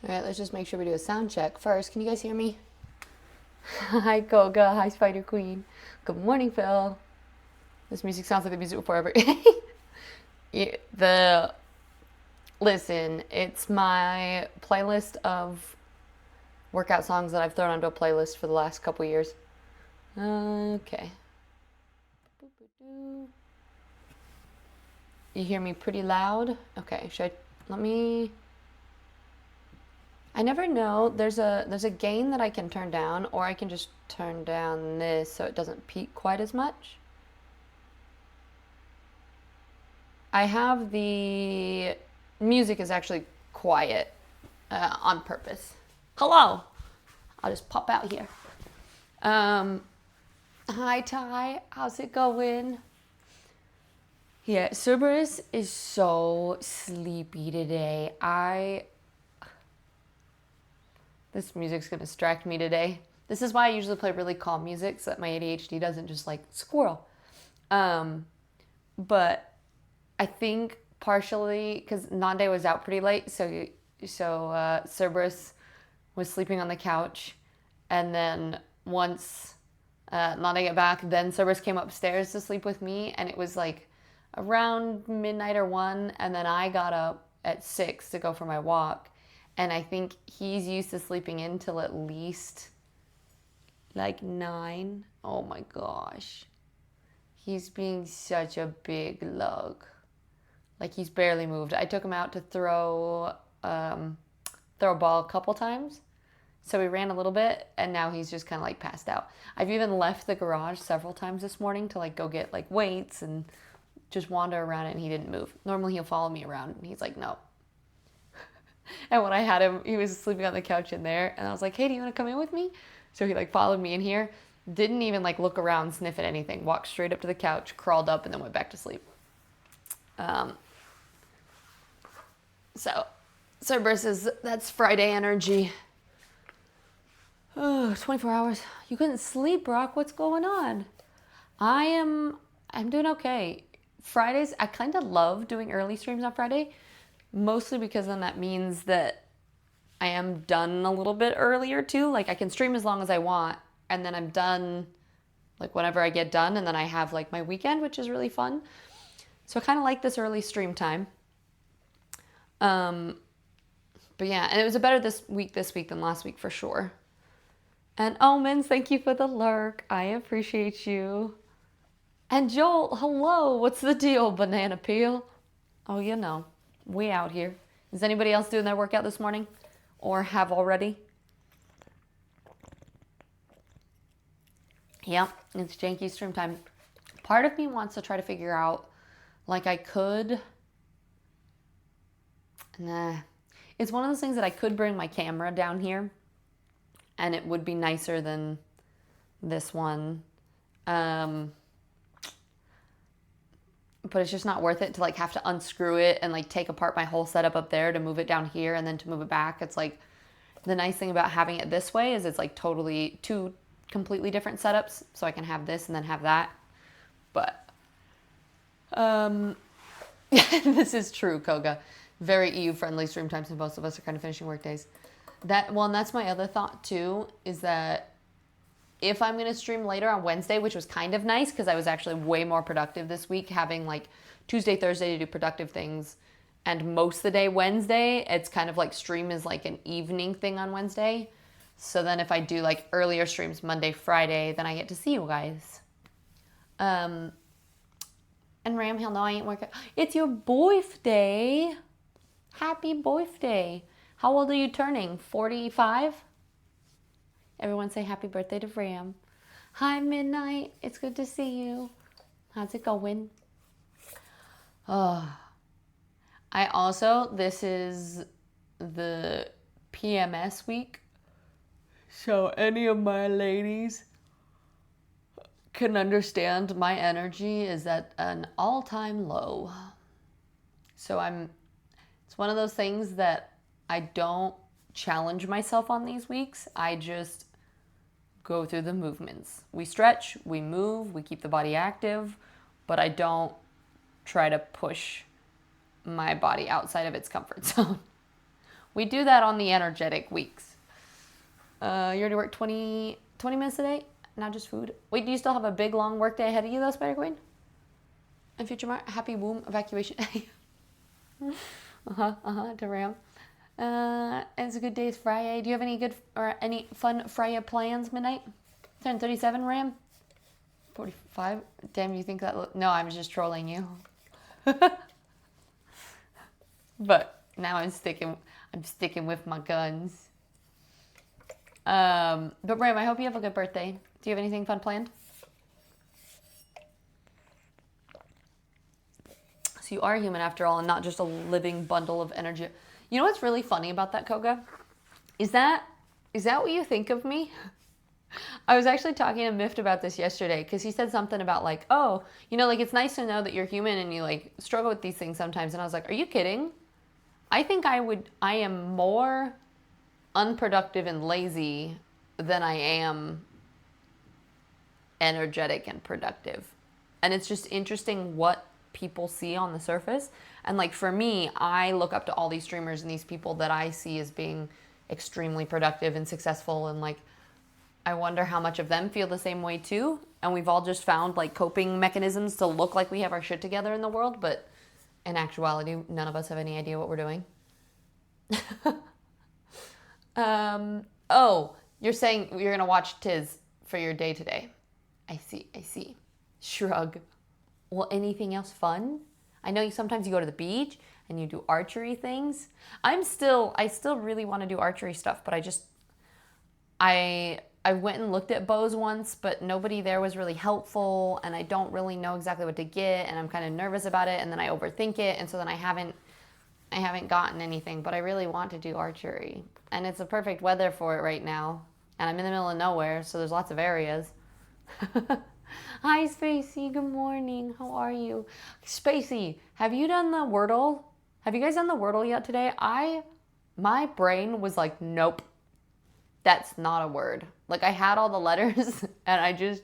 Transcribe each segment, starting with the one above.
All right, let's just make sure we do a sound check first. Can you guys hear me? Hi, Goga. Hi, Spider Queen. Good morning, Phil. This music sounds like the music forever. the Listen, it's my playlist of workout songs that I've thrown onto a playlist for the last couple years. Okay. You hear me pretty loud? Okay, let me... I never know. There's a gain that I can turn down, or I can just turn down this so it doesn't peak quite as much. I have the music is actually quiet on purpose. Hello. I'll just pop out here. Hi Ty, how's it going? Yeah, Cerberus is so sleepy today. This music's gonna distract me today. This is why I usually play really calm music so that my ADHD doesn't just like squirrel. But I think partially because Nande was out pretty late, so Cerberus was sleeping on the couch, and then once Nande got back, then Cerberus came upstairs to sleep with me, and it was like around midnight or 1, and then I got up at 6 to go for my walk, and I think he's used to sleeping in till at least like 9. Oh my gosh. He's being such a big lug. Like he's barely moved. I took him out to throw a ball a couple times. So he ran a little bit, and now he's just kind of like passed out. I've even left the garage several times this morning to like go get like weights and just wander around it, and he didn't move. Normally he'll follow me around, and he's like, no. And when I had him, he was sleeping on the couch in there, and I was like, hey, do you want to come in with me? So he like followed me in here, didn't even like look around, sniff at anything, walked straight up to the couch, crawled up, and then went back to sleep. So Cerberus that's Friday energy. Oh, 24 hours. You couldn't sleep, Brock. What's going on? I'm doing okay. Fridays, I kind of love doing early streams on Friday, mostly because then that means that I am done a little bit earlier too. Like I can stream as long as I want, and then I'm done like whenever I get done, and then I have like my weekend, which is really fun. So I kind of like this early stream time. But yeah, and it was better this week than last week for sure. And Omens, thank you for the lurk. I appreciate you. And Joel, hello. What's the deal, banana peel? Oh, you know, we out here. Is anybody else doing their workout this morning? Or have already? Yep, it's Janky stream time. Part of me wants to try to figure out, like I could... Nah. It's one of those things that I could bring my camera down here, and it would be nicer than this one. But it's just not worth it to like have to unscrew it and like take apart my whole setup up there to move it down here and then to move it back. It's like the nice thing about having it this way is it's like totally two completely different setups, so I can have this and then have that. But this is true, Koga. Very EU friendly stream times, and most of us are kind of finishing work days. And that's my other thought too, is that if I'm going to stream later on Wednesday, which was kind of nice because I was actually way more productive this week, having like Tuesday, Thursday to do productive things, and most of the day Wednesday, it's kind of like stream is like an evening thing on Wednesday. So then if I do like earlier streams Monday, Friday, then I get to see you guys. And Ram, he'll know I ain't working. It's your birthday. Happy birthday. How old are you turning? 45? Everyone say happy birthday to Ram. Hi, Midnight. It's good to see you. How's it going? This is the PMS week. So any of my ladies can understand my energy is at an all-time low. So it's one of those things that I don't challenge myself on these weeks. I just go through the movements. We stretch, we move, we keep the body active, but I don't try to push my body outside of its comfort zone. We do that on the energetic weeks. You already worked 20 minutes a day? Not just food. Wait, do you still have a big, long work day ahead of you, though, Spider Queen? And Future Mart, happy womb evacuation. To Ram. It's a good day. It's Friday. Do you have any good or any fun Friday plans, Midnight? 10:37, Ram? 45? Damn, you think that... No, I'm just trolling you. But now I'm sticking with my guns. But Ram, I hope you have a good birthday. Do you have anything fun planned? So you are human after all and not just a living bundle of energy. You know what's really funny about that, Koga? Is that what you think of me? I was actually talking to Mift about this yesterday because he said something about like, oh, you know, like it's nice to know that you're human and you like struggle with these things sometimes. And I was like, are you kidding? I think I am more unproductive and lazy than I am energetic and productive. And it's just interesting what people see on the surface. And like for me, I look up to all these streamers and these people that I see as being extremely productive and successful, and like I wonder how much of them feel the same way too. And we've all just found like coping mechanisms to look like we have our shit together in the world, but in actuality, none of us have any idea what we're doing. Oh, you're saying you're gonna watch Tiz for your day today. I see. Shrug. Well, anything else fun? I know sometimes you go to the beach and you do archery things. I still really want to do archery stuff, but I went and looked at bows once, but nobody there was really helpful, and I don't really know exactly what to get, and I'm kind of nervous about it, and then I overthink it, and so then I haven't gotten anything, but I really want to do archery, and it's the perfect weather for it right now, and I'm in the middle of nowhere, so there's lots of areas. Hi, Spacey. Good morning. How are you? Spacey, have you done the Wordle? Have you guys done the Wordle yet today? My brain was like, nope, that's not a word. Like I had all the letters and I just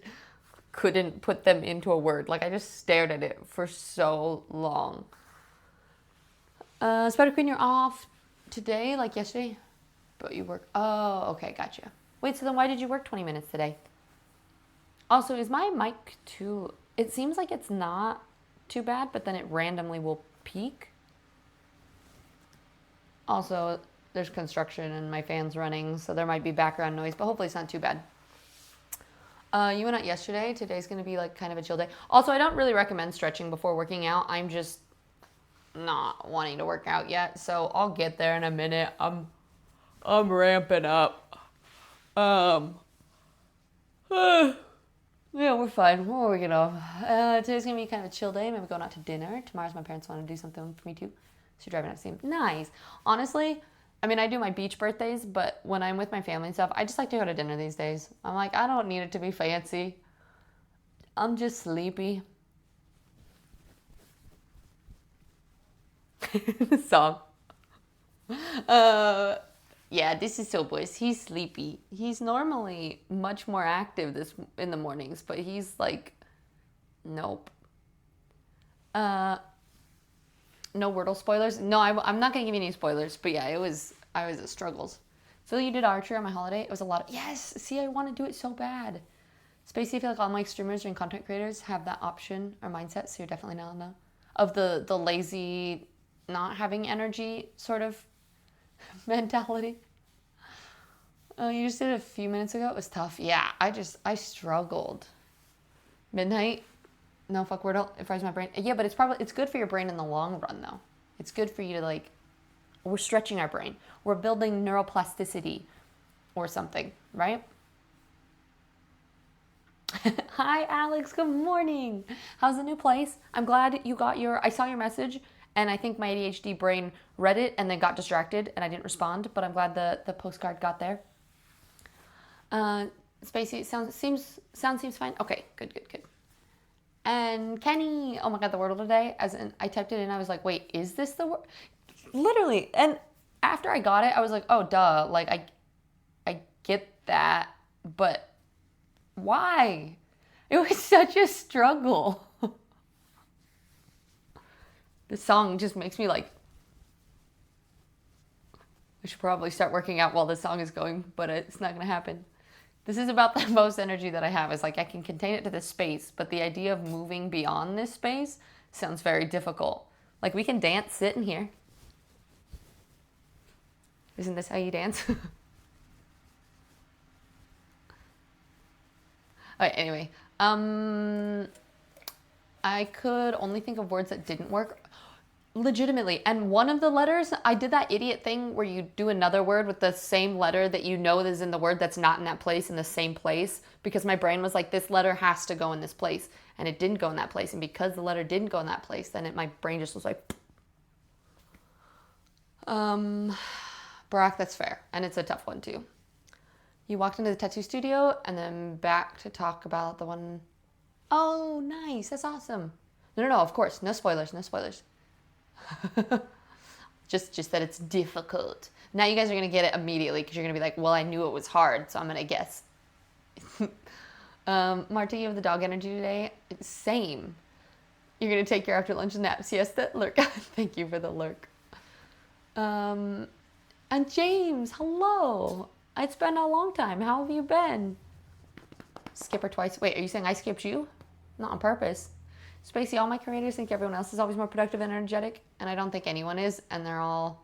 couldn't put them into a word. Like I just stared at it for so long. Spider Queen, you're off today, like yesterday, but you work. Oh, okay, gotcha. Wait, so then why did you work 20 minutes today? Also, is my mic too... It seems like it's not too bad, but then it randomly will peak. Also, there's construction and my fan's running, so there might be background noise, but hopefully it's not too bad. You went out yesterday. Today's going to be like kind of a chill day. Also, I don't really recommend stretching before working out. I'm just not wanting to work out yet, so I'll get there in a minute. I'm ramping up. Yeah, we're fine. We're working off. Today's going to be kind of a chill day. Maybe going out to dinner. Tomorrow's my parents want to do something for me too. So driving out to see them. Nice. Honestly, I mean, I do my beach birthdays, but when I'm with my family and stuff, I just like to go to dinner these days. I'm like, I don't need it to be fancy. I'm just sleepy. Song. Yeah, this is Sobus. He's sleepy. He's normally much more active in the mornings, but he's like, nope. No Wordle spoilers. No, I'm not gonna give you any spoilers. But yeah, I was at struggles. Phil, you did archery on my holiday. It was a lot. Yes. See, I want to do it so bad. Spacey, I feel like all my streamers and content creators have that option or mindset. So you're definitely not on of the lazy, not having energy sort of mentality. You just did it a few minutes ago. It was tough. Yeah, I struggled. Midnight. No, fuck Wordle. It fries my brain. Yeah, but it's good for your brain in the long run, though. It's good for you to like, we're stretching our brain. We're building neuroplasticity or something, right? Hi, Alex. Good morning. How's the new place? I'm glad you got I saw your message, and I think my ADHD brain read it and then got distracted, and I didn't respond, but I'm glad the postcard got there. Spacey, sound seems fine. Okay, good. And Kenny, oh my God, the Wordle today, I typed it in, I was like, wait, is this the word? Literally. And after I got it, I was like, oh, duh. Like, I get that, but why? It was such a struggle. The song just makes me like, I should probably start working out while this song is going, but it's not gonna happen. This is about the most energy that I have. Is like I can contain it to this space, but the idea of moving beyond this space sounds very difficult. Like we can dance sitting here. Isn't this how you dance? Alright, anyway. I could only think of words that didn't work. Legitimately. And one of the letters, I did that idiot thing where you do another word with the same letter that you know is in the word that's not in that place in the same place, because my brain was like, this letter has to go in this place, and it didn't go in that place. And because the letter didn't go in that place, then my brain just was like, Barack, that's fair. And it's a tough one too. You walked into the tattoo studio and then back to talk about the one. Oh, nice. That's awesome. No, of course. No spoilers. just that it's difficult. Now you guys are going to get it immediately because you're going to be like, well, I knew it was hard, so I'm going to guess. Marta, you have the dog energy today? Same. You're going to take your after lunch nap siesta? Lurk. Thank you for the lurk. And James, hello. It's been a long time. How have you been? Skip her twice. Wait, are you saying I skipped you? Not on purpose. Spacey, all my creators think everyone else is always more productive and energetic, and I don't think anyone is, and they're all,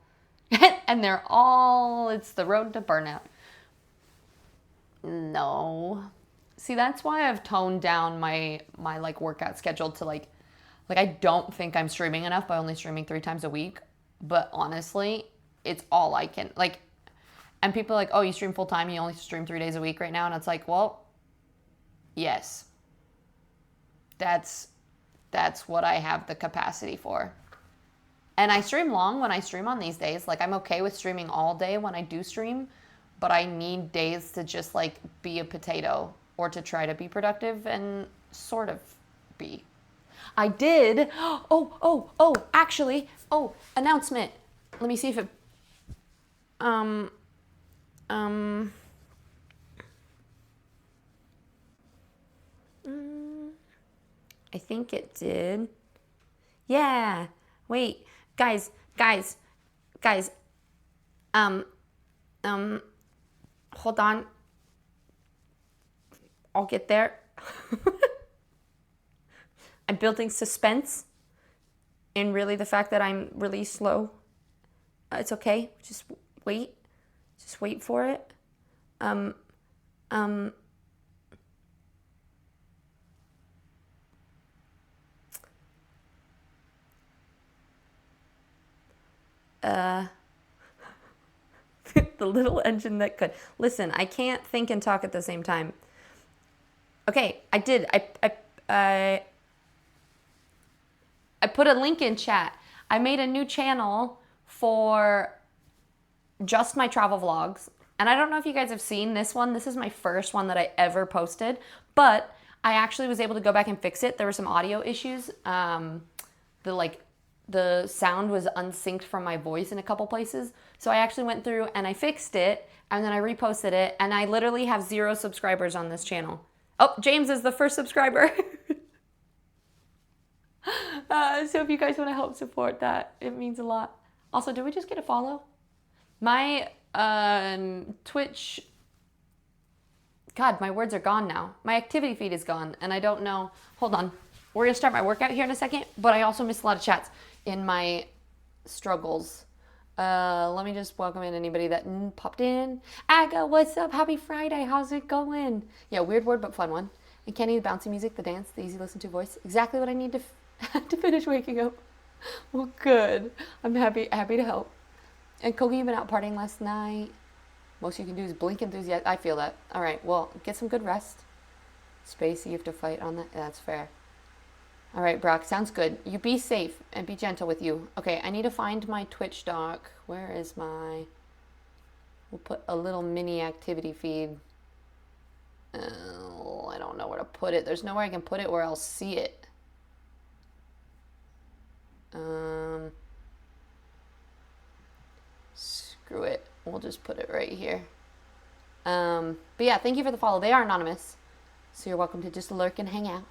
it's the road to burnout. No. See, that's why I've toned down my like workout schedule to like I don't think I'm streaming enough by only streaming 3 times a week, but honestly, it's all I can, like, and people are like, oh, you stream full time, you only stream 3 days a week right now, and it's like, well, yes. That's what I have the capacity for. And I stream long when I stream on these days. Like, I'm okay with streaming all day when I do stream, but I need days to just like be a potato or to try to be productive and sort of be. I did. Actually, announcement. Let me see if it, I think it did. Yeah. Wait, guys. Hold on. I'll get there. I'm building suspense and really the fact that I'm really slow. It's okay. Just wait. Just wait for it. The little engine that could. Listen, I can't think and talk at the same time. Okay, I did. I put a link in chat. I made a new channel for just my travel vlogs. And I don't know if you guys have seen this one. This is my first one that I ever posted. But I actually was able to go back and fix it. There were some audio issues. The sound was unsynced from my voice in a couple places. So I actually went through and I fixed it, and then I reposted it, and I literally have 0 subscribers on this channel. Oh, James is the first subscriber. So if you guys want to help support that, it means a lot. Also, did we just get a follow? My Twitch, God, my words are gone now. My activity feed is gone, and I don't know. Hold on. We're going to start my workout here in a second, but I also missed a lot of chats in my struggles. Let me just welcome in anybody that popped in. Aga, what's up? Happy Friday. How's it going? Yeah, weird word, but fun one. And Kenny, the bouncy music, the dance, the easy listen to voice. Exactly what I need to finish waking up. Well, good. I'm happy to help. And Kogi, you've been out partying last night. Most you can do is blink enthusiasm. I feel that. All right, well, get some good rest. Spacey, you have to fight on that. Yeah, that's fair. All right, Brock, sounds good. You be safe and be gentle with you. Okay, I need to find my Twitch doc. Where is my... We'll put a little mini activity feed. I don't know where to put it. There's nowhere I can put it where I'll see it. Screw it. We'll just put it right here. But yeah, thank you for the follow. They are anonymous, so you're welcome to just lurk and hang out.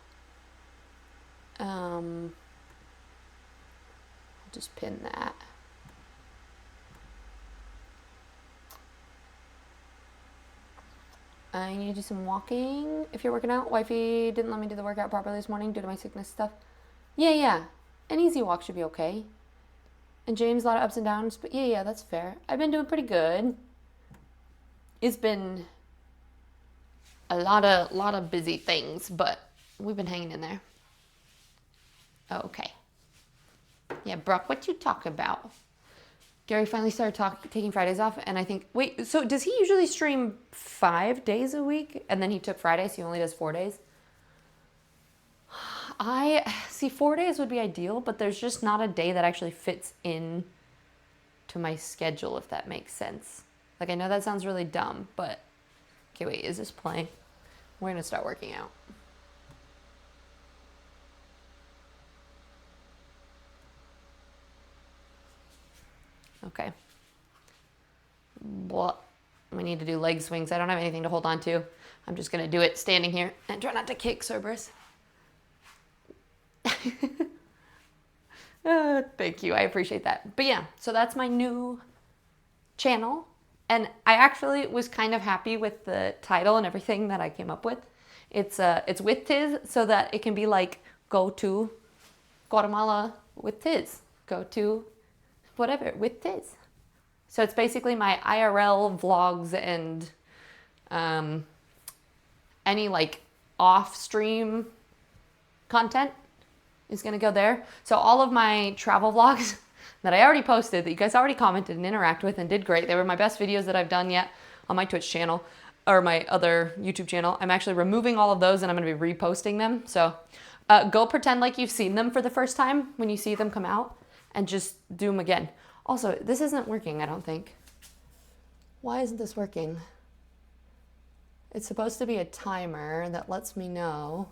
I'll just pin that. I need to do some walking if you're working out. Wifey didn't let me do the workout properly this morning due to my sickness stuff. Yeah. An easy walk should be okay. And James, a lot of ups and downs, but yeah, that's fair. I've been doing pretty good. It's been a lot of busy things, but we've been hanging in there. Oh, okay. Yeah, Brooke, what you talk about? Gary finally started taking Fridays off, and I think, wait, so does he usually stream 5 days a week? And then he took Friday, so he only does 4 days? I see 4 days would be ideal, but there's just not a day that actually fits in to my schedule, if that makes sense. Like, I know that sounds really dumb, but okay, wait, is this playing? We're gonna start working out. Okay. Well, we need to do leg swings. I don't have anything to hold on to. I'm just gonna do it standing here and try not to kick Cerberus. Thank you, I appreciate that. But yeah, so that's my new channel. And I actually was kind of happy with the title and everything that I came up with. It's with Tiz, so that it can be like, go to Guatemala with Tiz. Go to whatever with Tiz. So it's basically my IRL vlogs and any like off stream content is gonna go there. So all of my travel vlogs that I already posted, that you guys already commented and interact with and did great. They were my best videos that I've done yet on my Twitch channel or my other YouTube channel. I'm actually removing all of those and I'm gonna be reposting them. So go pretend like you've seen them for the first time when you see them come out and just do them again. Also, this isn't working, I don't think. Why isn't this working? It's supposed to be a timer that lets me know.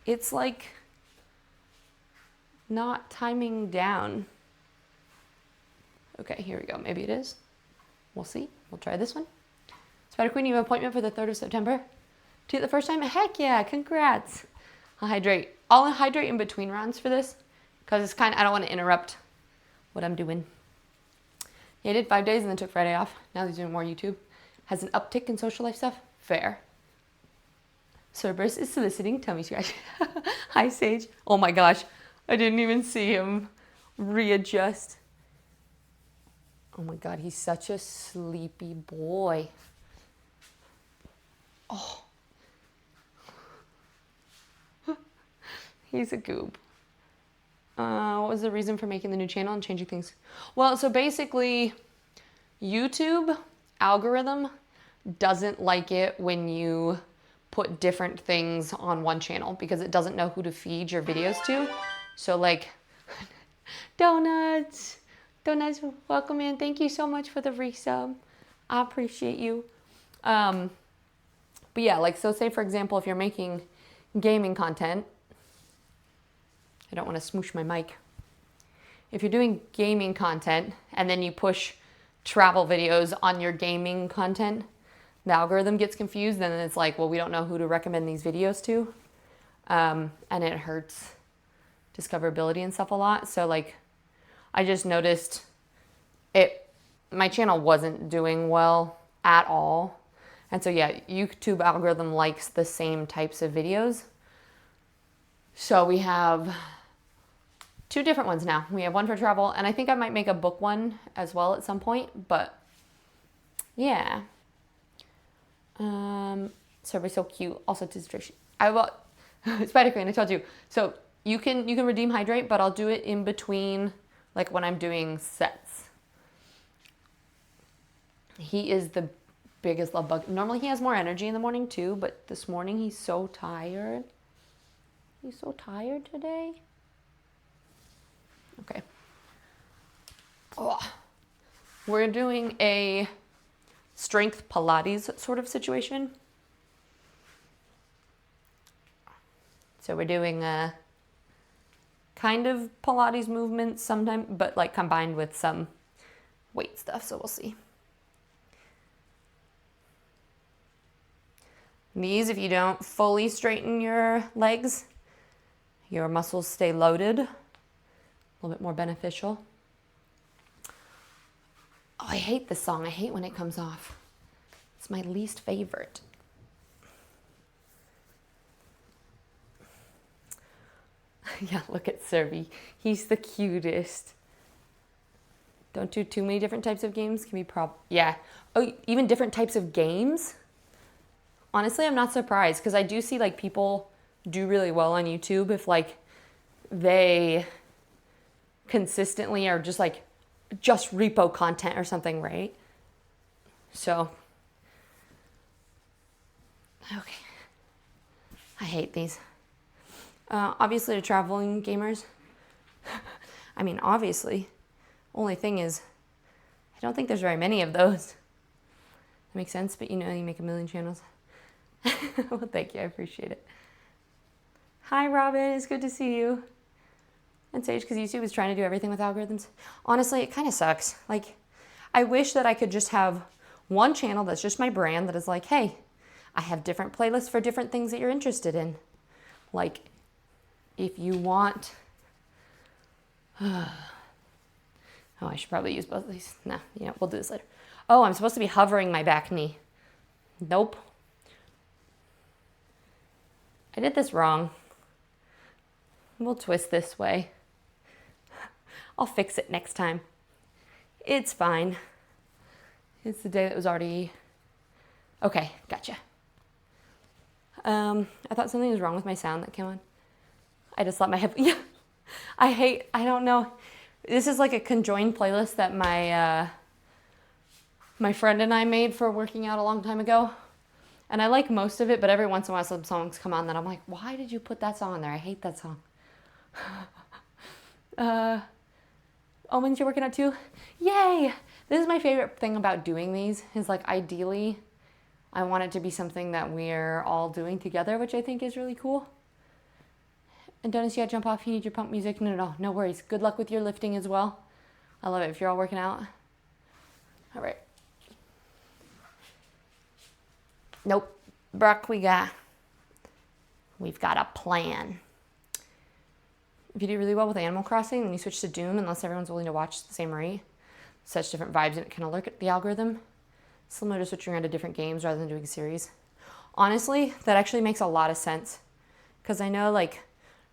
It's like not timing down. Okay, here we go. Maybe it is. We'll see. We'll try this one. Spider Queen, you have an appointment for the 3rd of September? To eat the first time? Heck yeah, congrats. I'll hydrate. I'll hydrate in between rounds for this because it's kind of, I don't want to interrupt what I'm doing. Yeah, I did 5 days and then took Friday off. Now he's doing more YouTube. Has an uptick in social life stuff? Fair. Cerberus is soliciting tummy scratch. Hi, Sage. Oh my gosh. I didn't even see him readjust. Oh my God, he's such a sleepy boy. Oh. He's a goob. What was the reason for making the new channel and changing things? Well, so basically, YouTube algorithm doesn't like it when you put different things on one channel because it doesn't know who to feed your videos to. So like, Donuts, welcome in. Thank you so much for the resub. I appreciate you. But yeah, like, so say for example, if you're making gaming content, I don't want to smoosh my mic. If you're doing gaming content and then you push travel videos on your gaming content, the algorithm gets confused and then it's like, well, we don't know who to recommend these videos to. And it hurts discoverability and stuff a lot. So like, I just noticed my channel wasn't doing well at all. And so yeah, YouTube algorithm likes the same types of videos. So we have 2 different ones now. We have one for travel, and I think I might make a book one as well at some point, but yeah. Survey so cute. Also Tiz, I will Spider Queen, I told you. So you can redeem hydrate, but I'll do it in between, like when I'm doing sets. He is the biggest love bug. Normally he has more energy in the morning too, but this morning he's so tired. He's so tired today. Okay. Oh. We're doing a strength Pilates sort of situation. So we're doing a kind of Pilates movement sometimes, but like combined with some weight stuff. So we'll see. These, if you don't fully straighten your legs, your muscles stay loaded. A little bit more beneficial. Oh, I hate this song. I hate when it comes off. It's my least favorite. Yeah, look at Serby. He's the cutest. Don't do too many different types of games. Can be yeah. Oh, even different types of games? Honestly, I'm not surprised because I do see like people do really well on YouTube if like they consistently are just like just repo content or something, right? So, okay. I hate these. Obviously, to traveling gamers. I mean, obviously. Only thing is, I don't think there's very many of those. That makes sense, but you know, you make a million channels. Well, thank you. I appreciate it. Hi, Robin. It's good to see you. And Sage, because YouTube is trying to do everything with algorithms. Honestly, it kind of sucks. Like, I wish that I could just have one channel that's just my brand that is like, hey, I have different playlists for different things that you're interested in. Like, if you want... Oh, I should probably use both of these. No, yeah, we'll do this later. Oh, I'm supposed to be hovering my back knee. Nope. I did this wrong. We'll twist this way. I'll fix it next time. It's fine. It's the day that was already... Okay, gotcha. I thought something was wrong with my sound that came on. I just let my hip... Yeah. I don't know. This is like a conjoined playlist that my my friend and I made for working out a long time ago. And I like most of it, but every once in a while some songs come on that I'm like, why did you put that song on there? I hate that song. Oh, means you're working out too? Yay! This is my favorite thing about doing these, is like ideally I want it to be something that we're all doing together, which I think is really cool. And Dennis, you gotta jump off, you need your pump music. No worries. Good luck with your lifting as well. I love it if you're all working out. All right. Nope. Brooke, we've got a plan. If you do really well with Animal Crossing, then you switch to Doom unless everyone's willing to watch the same rate. Such different vibes, and it can alert the algorithm. Similar to switching around to different games rather than doing a series. Honestly, that actually makes a lot of sense. Because I know, like,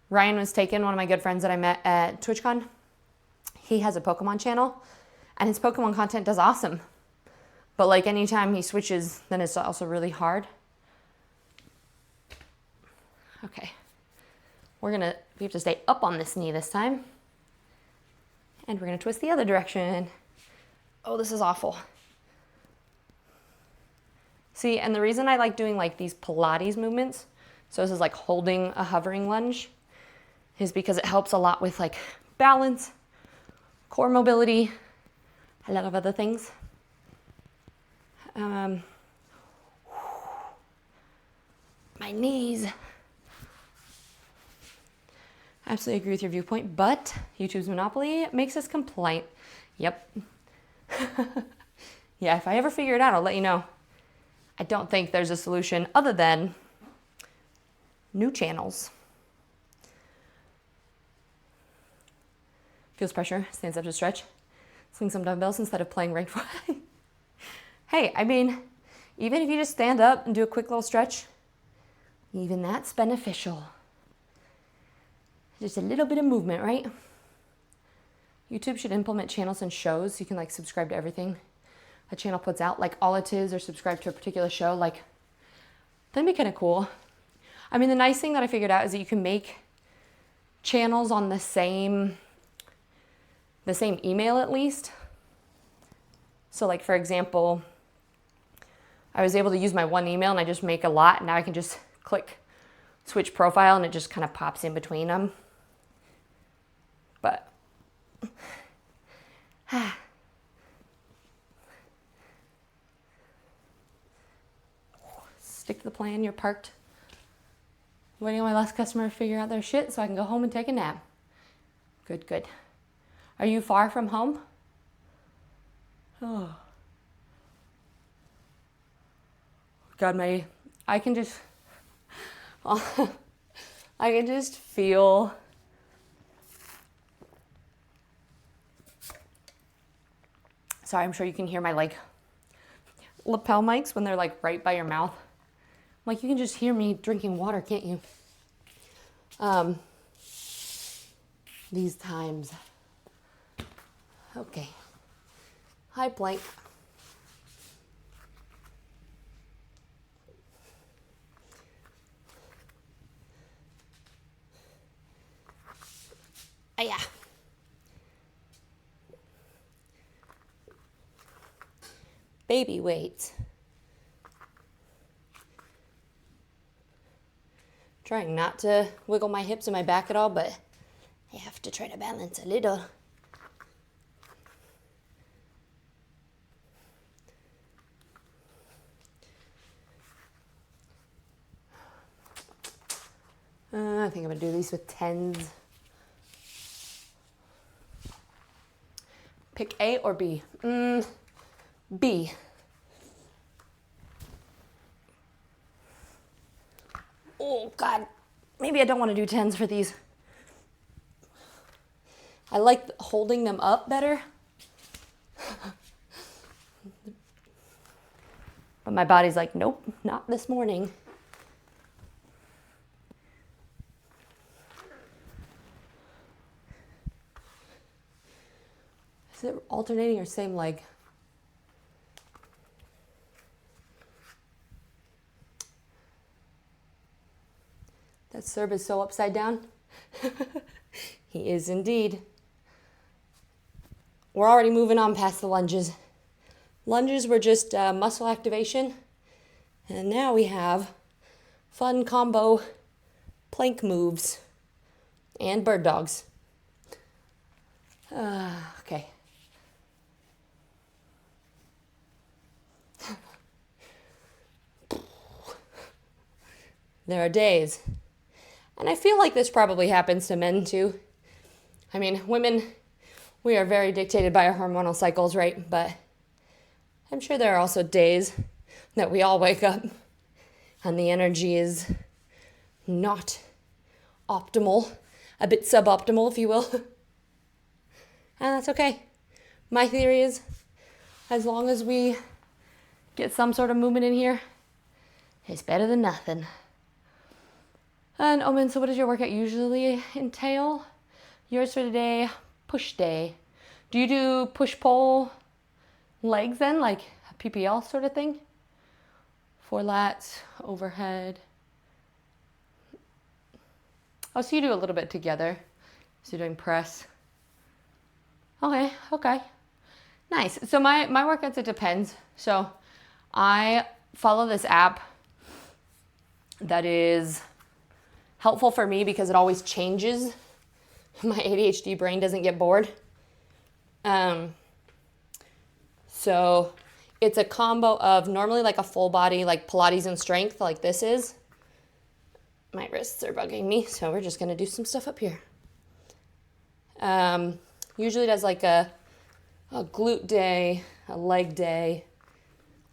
Ryan was taken, one of my good friends that I met at TwitchCon. He has a Pokemon channel, and his Pokemon content does awesome. But, like, anytime he switches, then it's also really hard. Okay. We have to stay up on this knee this time. And we're gonna twist the other direction. Oh, this is awful. See, and the reason I like doing like these Pilates movements, so this is like holding a hovering lunge, is because it helps a lot with like balance, core mobility, a lot of other things. My knees. Absolutely agree with your viewpoint, but YouTube's monopoly makes us compliant. Yep. Yeah, if I ever figure it out, I'll let you know. I don't think there's a solution other than new channels. Feels pressure, stands up to stretch. Sling some dumbbells instead of playing ranked. Hey, I mean, even if you just stand up and do a quick little stretch, even that's beneficial. Just a little bit of movement, right? YouTube should implement channels and shows so you can like subscribe to everything a channel puts out, like all it is, or subscribe to a particular show. Like, that'd be kind of cool. I mean, the nice thing that I figured out is that you can make channels on the same email at least. So like, for example, I was able to use my one email and I just make a lot, and now I can just click switch profile and it just kind of pops in between them. But stick to the plan. You're parked waiting on my last customer to figure out their shit so I can go home and take a nap. Good, good. Are you far from home? Oh. God, my I can just, I can just feel sorry, I'm sure you can hear my like lapel mics when they're like right by your mouth. Like you can just hear me drinking water, can't you? These times. Okay. High plank. Yeah. Baby weights. Trying not to wiggle my hips and my back at all, but I have to try to balance a little. I think I'm gonna do these with 10s. Pick A or B? B. Oh God, maybe I don't want to do 10s for these. I like holding them up better. But my body's like, nope, not this morning. Is it alternating or same leg? That Serb is so upside down. He is indeed. We're already moving on past the lunges. Lunges were just muscle activation. And now we have fun combo plank moves and bird dogs. Okay. There are days, and I feel like this probably happens to men too. I mean, women, we are very dictated by our hormonal cycles, right? But I'm sure there are also days that we all wake up and the energy is not optimal, a bit suboptimal, if you will. And that's okay. My theory is, as long as we get some sort of movement in here, it's better than nothing. And Omen, so what does your workout usually entail? Yours for today, push day. Do you do push-pull legs then, like a PPL sort of thing? 4 lats, overhead. Oh, so you do a little bit together. So you're doing press. Okay. Nice. So my workouts, it depends. So I follow this app that is helpful for me because it always changes. My ADHD brain doesn't get bored. So it's a combo of normally like a full body, like Pilates and strength, like this is. My wrists are bugging me, so we're just gonna do some stuff up here. Usually does like a glute day, a leg day,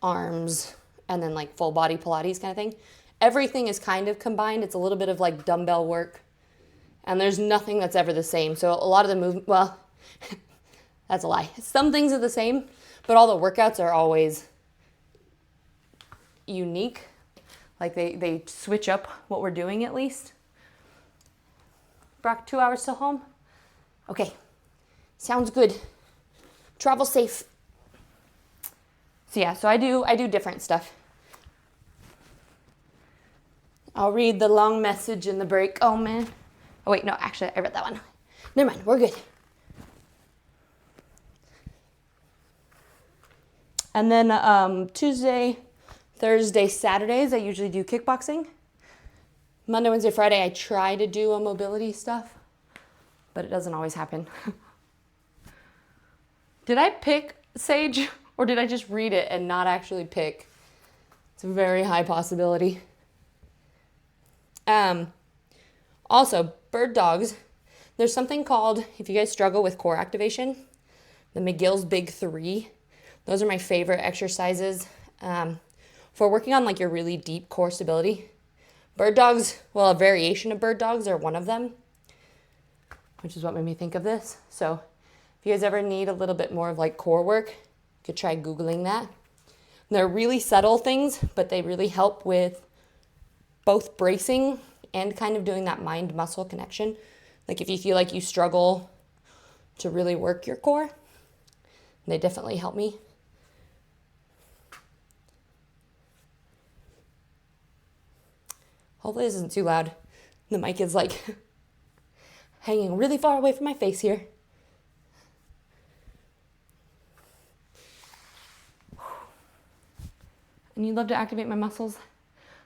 arms, and then like full body Pilates kind of thing. Everything is kind of combined. It's a little bit of like dumbbell work, and there's nothing that's ever the same. So a lot of the movement, well, that's a lie. Some things are the same, but all the workouts are always unique. Like they switch up what we're doing at least. Brock, 2 hours till home? Okay, sounds good. Travel safe. So yeah, so I do different stuff. I'll read the long message in the break. Oh man. Oh wait, no, actually I read that one. Never mind, we're good. And then Tuesday, Thursday, Saturdays, I usually do kickboxing. Monday, Wednesday, Friday, I try to do a mobility stuff, but it doesn't always happen. Did I pick Sage, or did I just read it and not actually pick? It's a very high possibility. Also, bird dogs, there's something called, if you guys struggle with core activation, the McGill's Big 3. Those are my favorite exercises. for working on like your really deep core stability. Bird dogs, well, a variation of bird dogs are one of them, which is what made me think of this. So if you guys ever need a little bit more of like core work, you could try Googling that. They're really subtle things, but they really help with both bracing and kind of doing that mind-muscle connection. Like if you feel like you struggle to really work your core, they definitely help me. Hopefully this isn't too loud. The mic is like hanging really far away from my face here. And you'd love to activate my muscles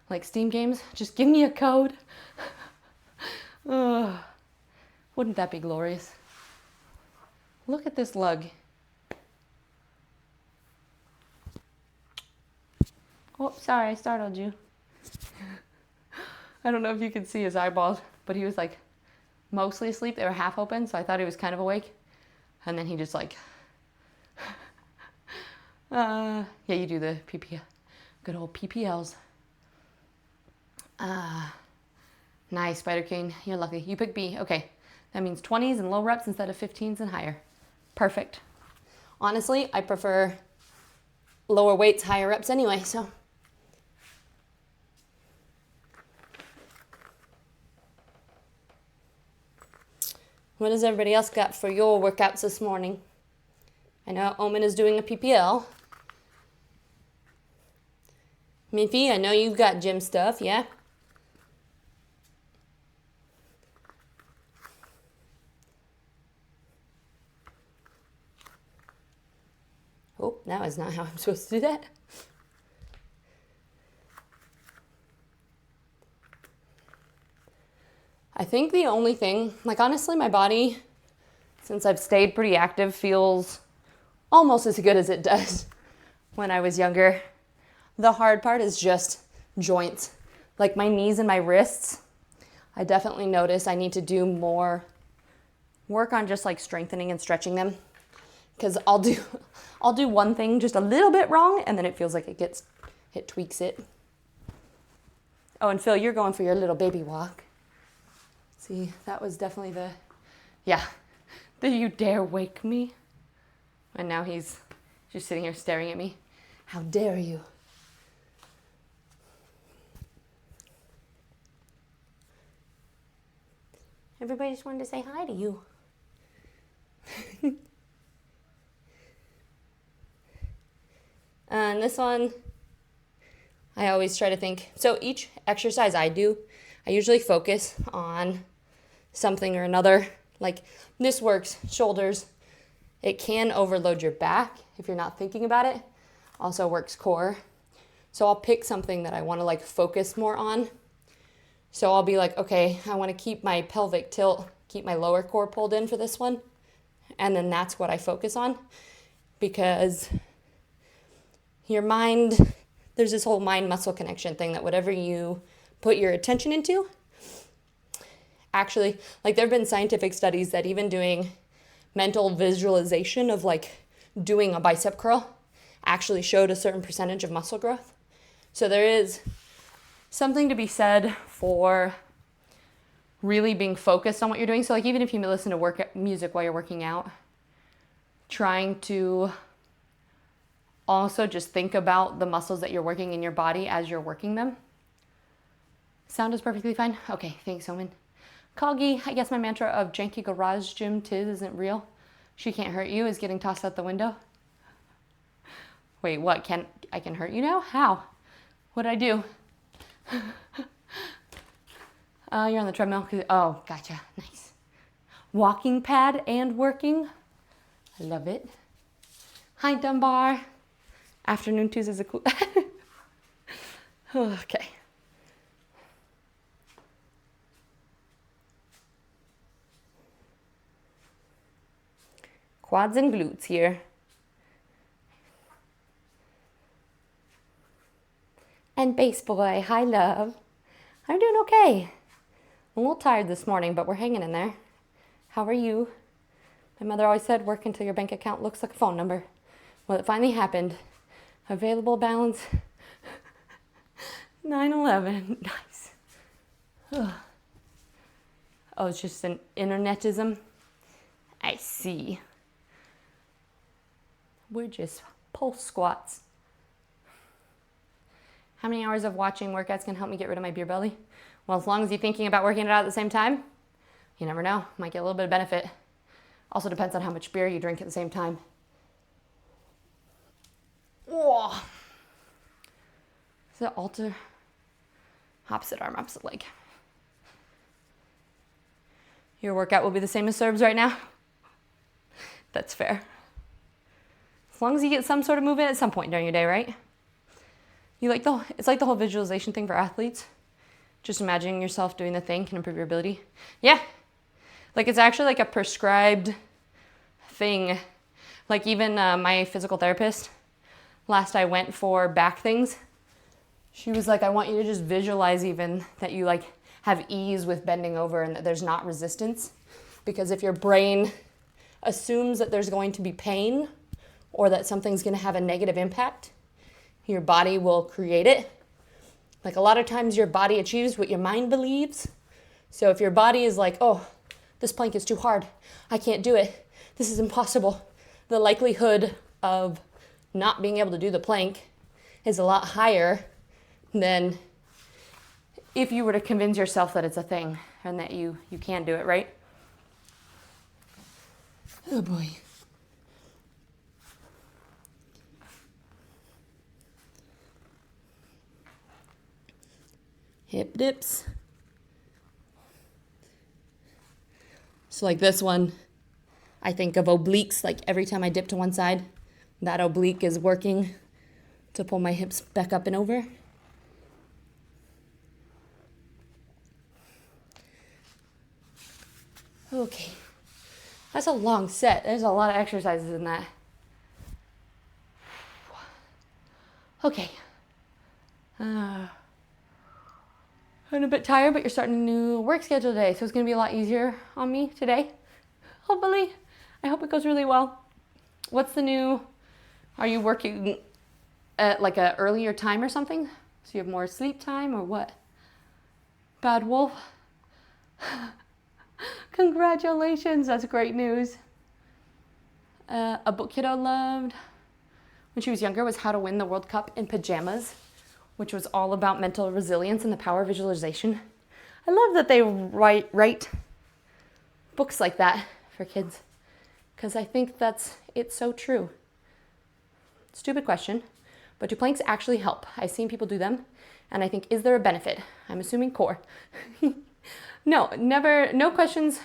like Steam games? Just give me a code. Wouldn't that be glorious? Look at this lug. Oh, sorry, I startled you. I don't know if you could see his eyeballs, but he was like mostly asleep. They were half open, so I thought he was kind of awake. And then he just like, yeah, you do the PP, good old PPLs. Nice, Spider King. You're lucky. You picked B. Okay. That means 20s and low reps instead of 15s and higher. Perfect. Honestly, I prefer lower weights, higher reps anyway, so. What has everybody else got for your workouts this morning? I know Omen is doing a PPL. Miffy, I know you've got gym stuff, yeah? Oh, that was not how I'm supposed to do that. I think the only thing, like honestly, my body, since I've stayed pretty active, feels almost as good as it does when I was younger. The hard part is just joints. Like my knees and my wrists, I definitely notice I need to do more work on just like strengthening and stretching them. Because I'll do one thing just a little bit wrong and then it feels like it tweaks it. Oh, and Phil, you're going for your little baby walk. See, that was definitely yeah. Did you dare wake me? And now he's just sitting here staring at me. How dare you? Everybody just wanted to say hi to you. And this one, I always try to think. So each exercise I do, I usually focus on something or another. Like this works shoulders. It can overload your back if you're not thinking about it. Also works core. So I'll pick something that I want to like focus more on. So I'll be like, okay, I want to keep my pelvic tilt, keep my lower core pulled in for this one. And then that's what I focus on, because your mind, there's this whole mind-muscle connection thing that whatever you put your attention into, actually, like there have been scientific studies that even doing mental visualization of like doing a bicep curl actually showed a certain percentage of muscle growth. So there is something to be said for really being focused on what you're doing. So like even if you listen to music while you're working out, trying to also just think about the muscles that you're working in your body as you're working them. Sound is perfectly fine? Okay, thanks, Omen. Coggy, I guess my mantra of Janky Garage Gym Tiz isn't real. She can't hurt you is getting tossed out the window. Wait, what? I can hurt you now? How? What'd I do? You're on the treadmill. Oh, gotcha. Nice. Walking pad and working. I love it. Hi, Dunbar. Afternoon Tuesdays are cool. Okay. Quads and glutes here. And base boy, hi love. I'm doing okay. I'm a little tired this morning, but we're hanging in there. How are you? My mother always said, work until your bank account looks like a phone number. Well, it finally happened. Available balance 9/11. Nice. Ugh. Oh, it's just an internetism. I see. We're just pulse squats. How many hours of watching workouts can help me get rid of my beer belly? Well, as long as you're thinking about working it out at the same time, you never know. Might get a little bit of benefit. Also depends on how much beer you drink at the same time. Whoa. Is it alter? Opposite arm, opposite leg. Your workout will be the same as Serb's right now? That's fair. As long as you get some sort of movement at some point during your day, right? It's like the whole visualization thing for athletes. Just imagining yourself doing the thing can improve your ability. Yeah. Like it's actually like a prescribed thing. Like even my physical therapist, last I went for back things, she was like, I want you to just visualize even that you like have ease with bending over and that there's not resistance. Because if your brain assumes that there's going to be pain or that something's going to have a negative impact, your body will create it. Like a lot of times your body achieves what your mind believes. So if your body is like, oh, this plank is too hard, I can't do it, this is impossible, the likelihood of not being able to do the plank is a lot higher than if you were to convince yourself that it's a thing and that you can do it, right? Oh boy. Hip dips. So like this one, I think of obliques, like every time I dip to one side, that oblique is working to pull my hips back up and over. Okay, that's a long set. There's a lot of exercises in that. Okay. I'm a bit tired, but you're starting a new work schedule today, so it's going to be a lot easier on me today. Hopefully. I hope it goes really well. What's the new... Are you working at like an earlier time or something? So you have more sleep time or what? Bad Wolf? Congratulations, that's great news. A book kiddo loved when she was younger was How to Win the World Cup in Pajamas, which was all about mental resilience and the power of visualization. I love that they write books like that for kids, because I think it's so true. Stupid question, but do planks actually help? I've seen people do them, and I think, is there a benefit? I'm assuming core. No, never, no questions.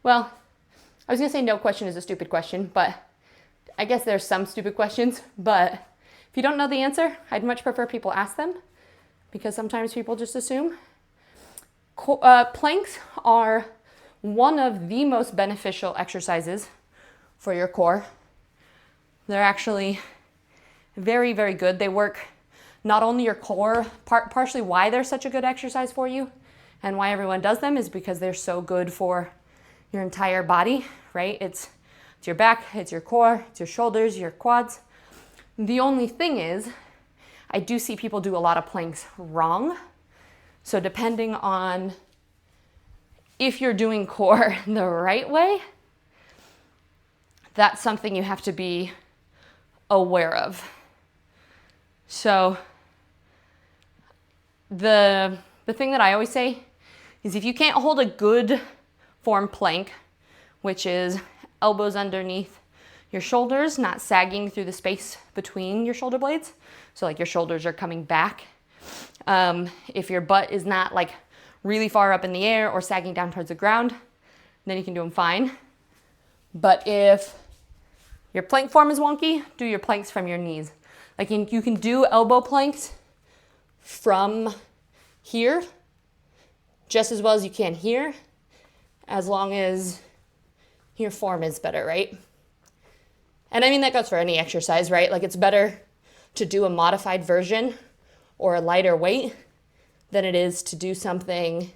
Well, I was gonna say no question is a stupid question, but I guess there's some stupid questions, but if you don't know the answer, I'd much prefer people ask them, because sometimes people just assume. Planks are one of the most beneficial exercises for your core. They're actually very, very good. They work not only your core, partially why they're such a good exercise for you and why everyone does them is because they're so good for your entire body, right? It's your back, it's your core, it's your shoulders, your quads. The only thing is, I do see people do a lot of planks wrong. So depending on if you're doing core the right way, that's something you have to be aware of. So the thing that I always say is if you can't hold a good form plank, which is elbows underneath your shoulders, not sagging through the space between your shoulder blades, so like your shoulders are coming back. If your butt is not like really far up in the air or sagging down towards the ground, then you can do them fine. But if your plank form is wonky, do your planks from your knees. Like you can do elbow planks from here just as well as you can here, as long as your form is better, right? And I mean, that goes for any exercise, right? Like it's better to do a modified version or a lighter weight than it is to do something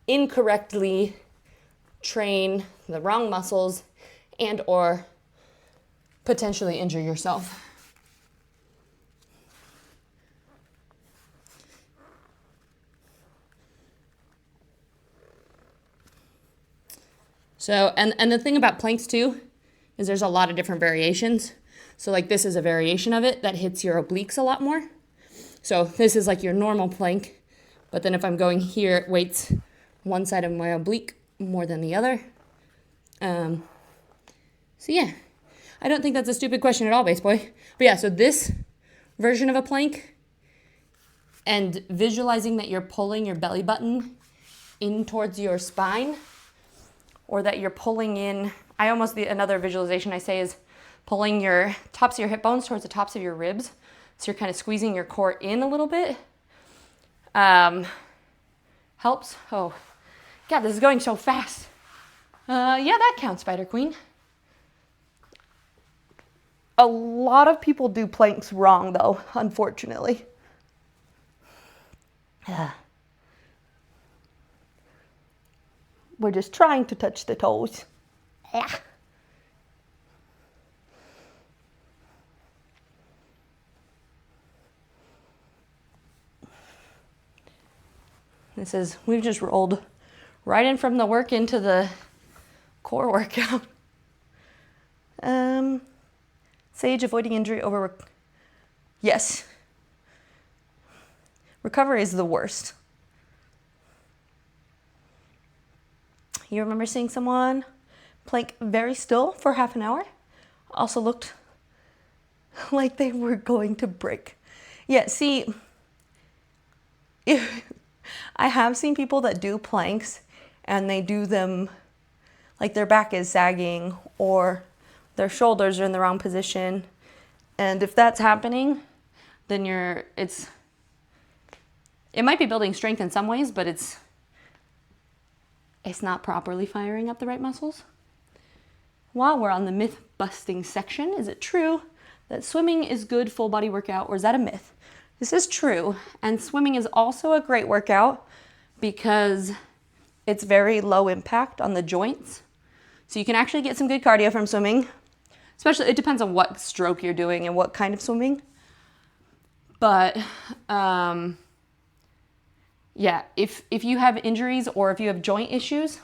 incorrectly, train the wrong muscles, and or potentially injure yourself. So, and the thing about planks too is there's a lot of different variations. So like this is a variation of it that hits your obliques a lot more. So this is like your normal plank, but then if I'm going here, it weights one side of my oblique more than the other. So yeah, I don't think that's a stupid question at all, Base Boy. But yeah, so this version of a plank and visualizing that you're pulling your belly button in towards your spine, or that you're pulling in, another visualization I say is pulling your tops of your hip bones towards the tops of your ribs. So you're kind of squeezing your core in a little bit. Helps. Oh, God, this is going so fast. Yeah, that counts, Spider Queen. A lot of people do planks wrong, though, unfortunately. We're just trying to touch the toes. We've just rolled right in from the work into the core workout. Sage, avoiding injury over... Yes. Recovery is the worst. You remember seeing someone plank very still for half an hour? Also looked like they were going to break. Yeah, see, I have seen people that do planks and they do them like their back is sagging or their shoulders are in the wrong position. And if that's happening, then it might be building strength in some ways, but it's not properly firing up the right muscles. While we're on the myth busting section, is it true that swimming is good full body workout, or is that a myth? This is true, and swimming is also a great workout because it's very low impact on the joints. So you can actually get some good cardio from swimming. Especially, it depends on what stroke you're doing and what kind of swimming. But yeah, if you have injuries or if you have joint issues,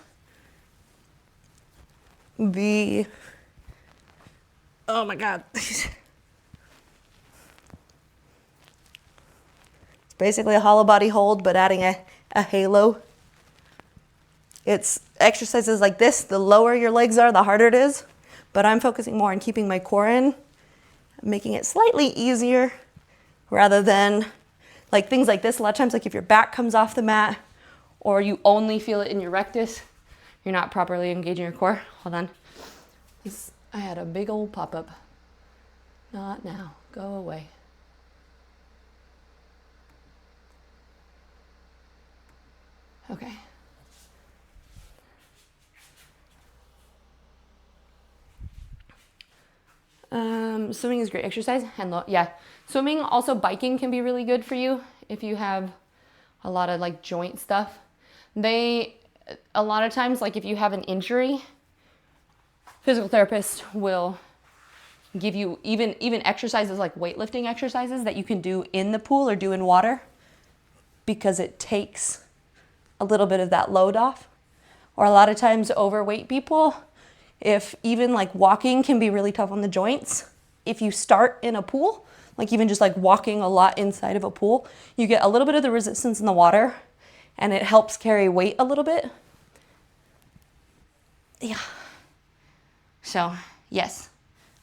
oh my God. It's basically a hollow body hold, but adding a halo. It's exercises like this. The lower your legs are, the harder it is. But I'm focusing more on keeping my core in, making it slightly easier rather than like things like this. A lot of times, like if your back comes off the mat or you only feel it in your rectus, you're not properly engaging your core. Hold on. I had a big old pop-up. Not now. Go away. Okay. Swimming is great exercise. And yeah, swimming, also biking can be really good for you if you have a lot of like joint stuff. A lot of times, like if you have an injury, physical therapists will give you even exercises like weightlifting exercises that you can do in the pool or do in water because it takes a little bit of that load off. Or a lot of times overweight people, if even like walking can be really tough on the joints, if you start in a pool, like even just like walking a lot inside of a pool, you get a little bit of the resistance in the water and it helps carry weight a little bit. Yeah. So yes,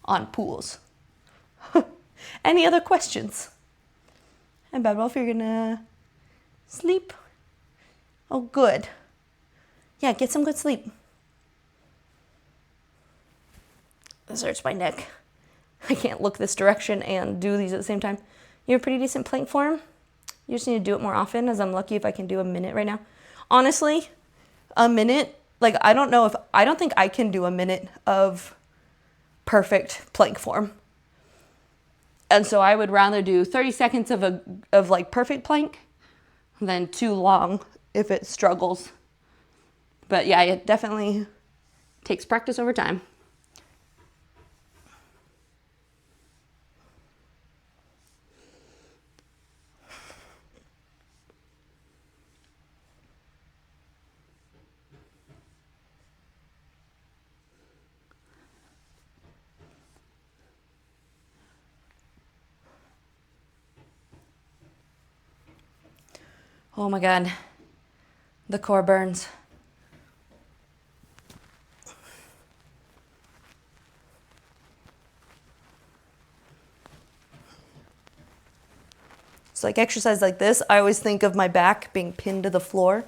on pools. Any other questions? And Bedwell, if you're gonna sleep. Oh, good. Yeah, get some good sleep. This hurts my neck. I can't look this direction and do these at the same time. You have a pretty decent plank form. You just need to do it more often, as I'm lucky if I can do a minute right now. Honestly, a minute, like I don't think I can do a minute of perfect plank form. And so I would rather do 30 seconds of like perfect plank than too long if it struggles. But yeah, it definitely takes practice over time. Oh my God, the core burns. So like exercise like this, I always think of my back being pinned to the floor.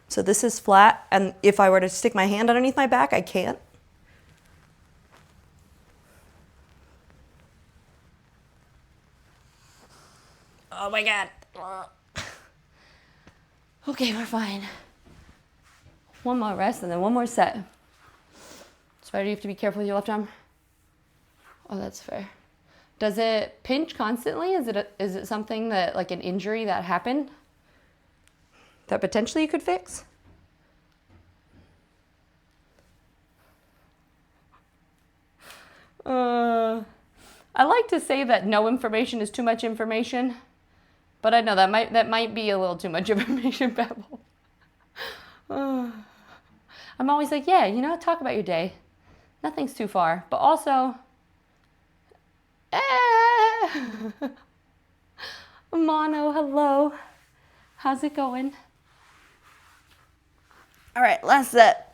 So this is flat, and if I were to stick my hand underneath my back, I can't. Oh my God. Okay, we're fine. One more rest and then one more set. Spider, you have to be careful with your left arm. Oh, that's fair. Does it pinch constantly? Is it something that, like an injury that happened that potentially you could fix? I like to say that no information is too much information, but I know that might be a little too much information, Babble. I'm always like, yeah, talk about your day. Nothing's too far, but also, Mono, hello. How's it going? All right, last set.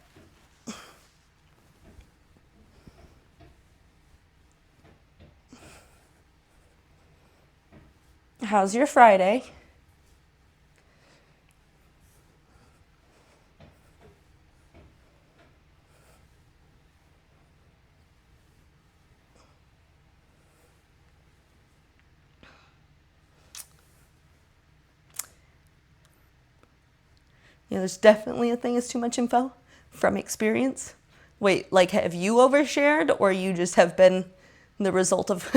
How's your Friday? There's definitely a thing is too much info from experience. Wait, like have you overshared or you just have been the result of...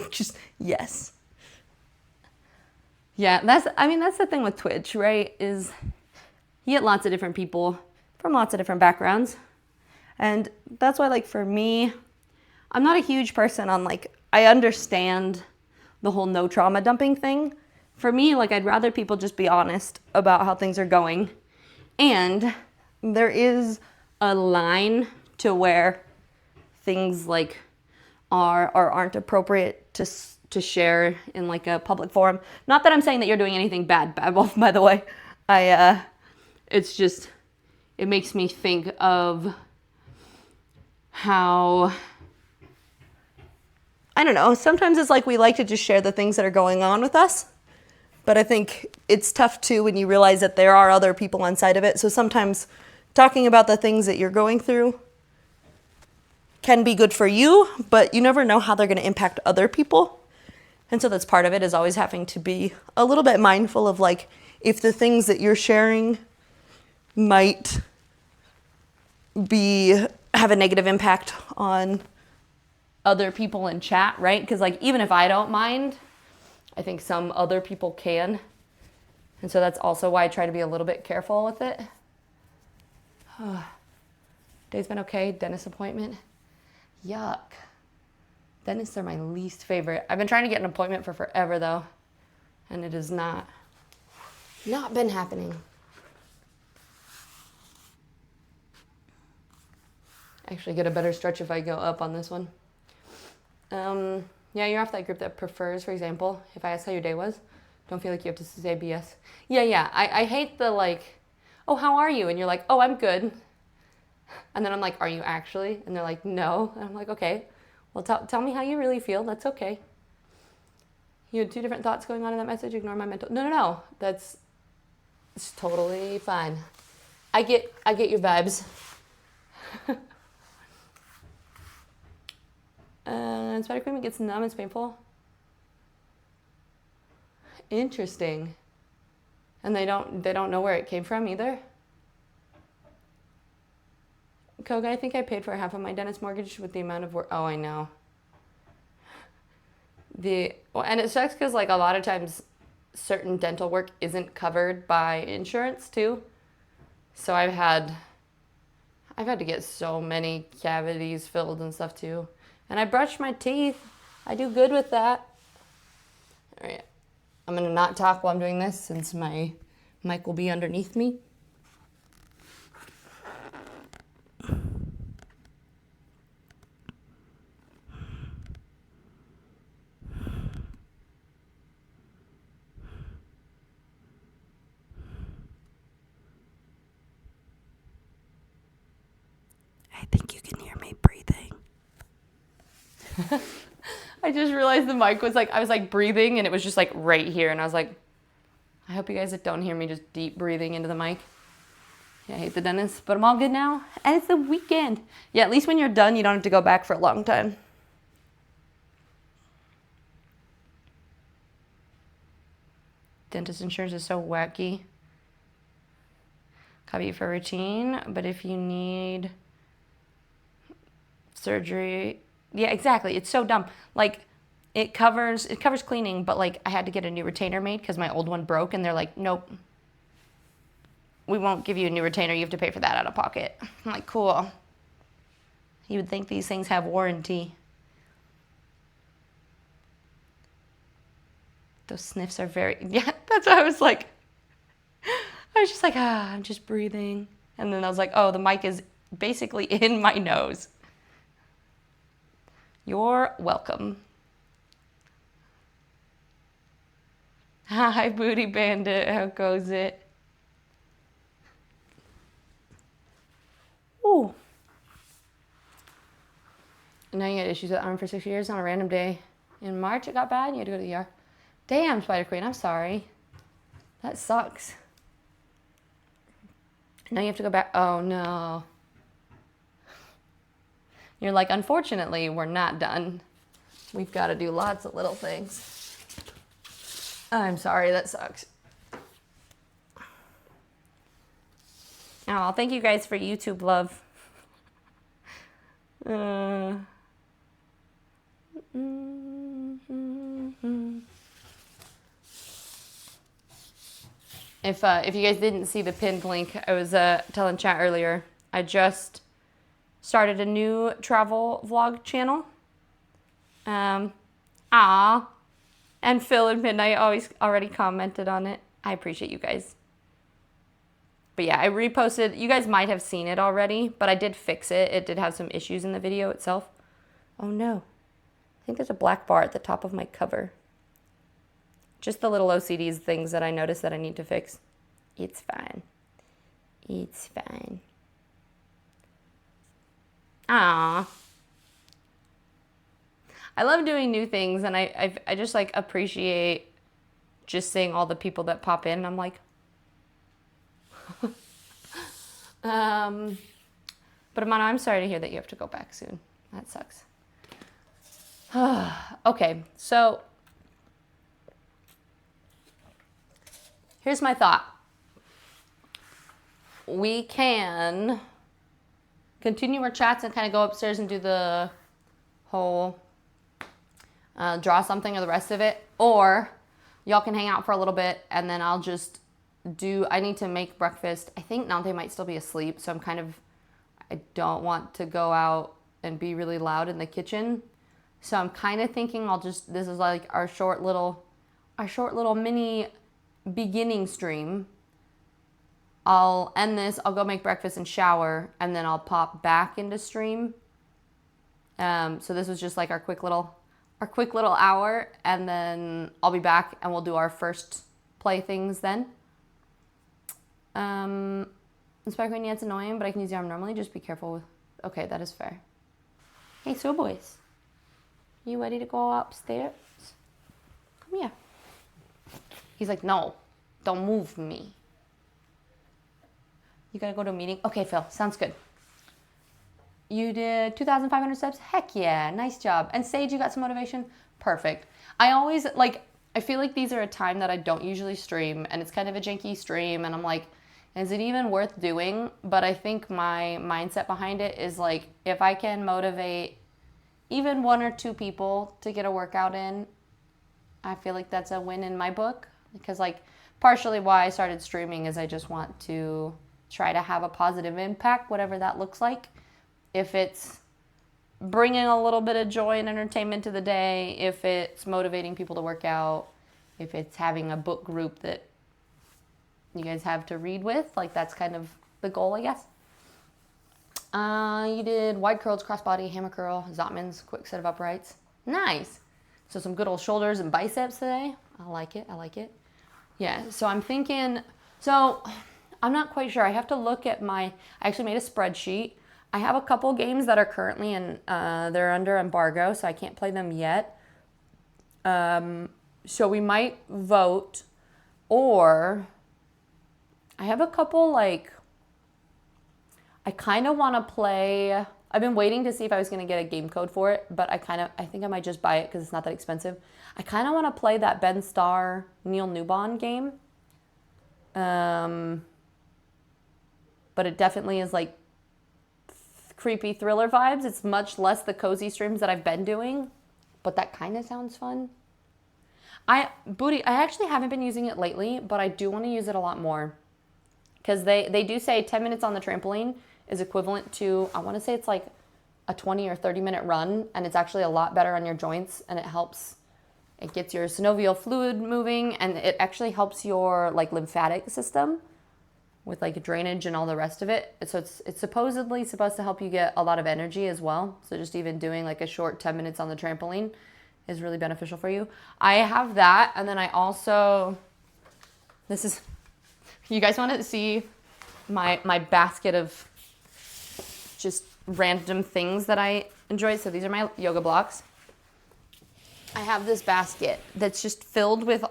Just, yes. Yeah, that's the thing with Twitch, right? Is you get lots of different people from lots of different backgrounds. And that's why, like, for me, I'm not a huge person on, like, I understand the whole no trauma dumping thing. For me, like, I'd rather people just be honest about how things are going. And there is a line to where things, like, are or aren't appropriate to share in like a public forum. Not that I'm saying that you're doing anything bad, by the way. It's just, it makes me think of how, I don't know, sometimes it's like we like to just share the things that are going on with us. But I think it's tough too when you realize that there are other people on side of it. So sometimes talking about the things that you're going through can be good for you, but you never know how they're going to impact other people. And so that's part of it, is always having to be a little bit mindful of, like, if the things that you're sharing might have a negative impact on other people in chat, right? Because, like, even if I don't mind, I think some other people can. And so that's also why I try to be a little bit careful with it. Day's been okay. Dentist appointment. Yuck. Dentists are my least favorite. I've been trying to get an appointment for forever, though. And it has not been happening. Actually get a better stretch if I go up on this one. Yeah, you're off that group that prefers, for example, if I ask how your day was, don't feel like you have to say BS. Yeah. I hate the, like, oh, how are you? And you're like, oh, I'm good. And then I'm like, are you actually? And they're like, no. And I'm like, okay. Well, tell me how you really feel. That's okay. You had two different thoughts going on in that message. Ignore my mental... No. It's totally fine. I get your vibes. Spider cream gets numb. It's painful. Interesting. And they don't know where it came from either. Koga, I think I paid for half of my dentist mortgage with the amount of work. Oh, I know. And it sucks because, like, a lot of times certain dental work isn't covered by insurance too. So I've had to get so many cavities filled and stuff too. And I brush my teeth. I do good with that. All right. I'm going to not talk while I'm doing this since my mic will be underneath me. I think you can hear me breathing. I just realized the mic was like, I was like breathing and it was just like right here. And I was like, I hope you guys don't hear me just deep breathing into the mic. Yeah, I hate the dentist, but I'm all good now. And it's the weekend. Yeah, at least when you're done, you don't have to go back for a long time. Dentist insurance is so wacky. Cover you for routine, but if you need surgery, yeah, exactly. It's so dumb. Like it covers cleaning, but like I had to get a new retainer made because my old one broke, and they're like, nope, we won't give you a new retainer. You have to pay for that out of pocket. I'm like, cool. You would think these things have warranty. Those sniffs are very, yeah, that's what I was like. I was just like, I'm just breathing. And then I was like, oh, the mic is basically in my nose. You're welcome. Hi, Booty Bandit. How goes it? Ooh. And now you had issues with arm for 6 years on a random day. In March, it got bad and you had to go to the ER. Damn, Spider Queen, I'm sorry. That sucks. Now you have to go back. Oh, no. You're like, unfortunately, we're not done. We've got to do lots of little things. I'm sorry, that sucks. Oh, thank you guys for YouTube love. If you guys didn't see the pinned link, I was telling chat earlier, I just started a new travel vlog channel. And Phil and Midnight already commented on it. I appreciate you guys. But yeah, I reposted. You guys might have seen it already, but I did fix it. It did have some issues in the video itself. Oh no. I think there's a black bar at the top of my cover. Just the little OCDs things that I noticed that I need to fix. It's fine. It's fine. Ah. I love doing new things, and I just like appreciate just seeing all the people that pop in. I'm like, but Amanda, I'm sorry to hear that you have to go back soon. That sucks. Okay, so here's my thought. We can continue our chats and kind of go upstairs and do the whole draw something or the rest of it, or y'all can hang out for a little bit and then I'll just I need to make breakfast. I think Nante might still be asleep, so I don't want to go out and be really loud in the kitchen. So I'm kind of thinking this is like our short little mini beginning stream. I'll end this, I'll go make breakfast and shower, and then I'll pop back into stream. So this was just like our quick little hour, and then I'll be back and we'll do our first play things then. Spider Queen, yeah, it's annoying, but I can use the arm normally. Just be careful with. Okay, that is fair. Hey, so boys, you ready to go upstairs? Come here. He's like, no, don't move me. You gotta go to a meeting. Okay, Phil, sounds good. You did 2,500 steps? Heck yeah, nice job. And Sage, you got some motivation? Perfect. I feel like these are a time that I don't usually stream, and it's kind of a janky stream, and I'm like, is it even worth doing? But I think my mindset behind it is like, if I can motivate even 1 or 2 people to get a workout in, I feel like that's a win in my book. Because like, partially why I started streaming is I just want to try to have a positive impact, whatever that looks like. If it's bringing a little bit of joy and entertainment to the day, if it's motivating people to work out, if it's having a book group that you guys have to read with, like that's kind of the goal, I guess. You did wide curls, crossbody, hammer curl, Zotmans, quick set of uprights. Nice. So some good old shoulders and biceps today. I like it. I like it. Yeah. So I'm thinking, so I'm not quite sure. I have to look at I actually made a spreadsheet. I have a couple games that are currently they're under embargo, so I can't play them yet. So we might vote, or I have a couple I kind of want to play. I've been waiting to see if I was going to get a game code for it, but I think I might just buy it because it's not that expensive. I kind of want to play that Ben Starr, Neil Newbon game. But it definitely is like creepy thriller vibes. It's much less the cozy streams that I've been doing, but that kind of sounds fun. I actually haven't been using it lately, but I do want to use it a lot more. Because they do say 10 minutes on the trampoline is equivalent to, I want to say it's like a 20 or 30 minute run, and it's actually a lot better on your joints, and it gets your synovial fluid moving, and it actually helps your like lymphatic system with like drainage and all the rest of it. So it's supposedly supposed to help you get a lot of energy as well. So just even doing like a short 10 minutes on the trampoline is really beneficial for you. I have that, and then I also, you guys want to see my basket of just random things that I enjoy? So these are my yoga blocks. I have this basket that's just filled with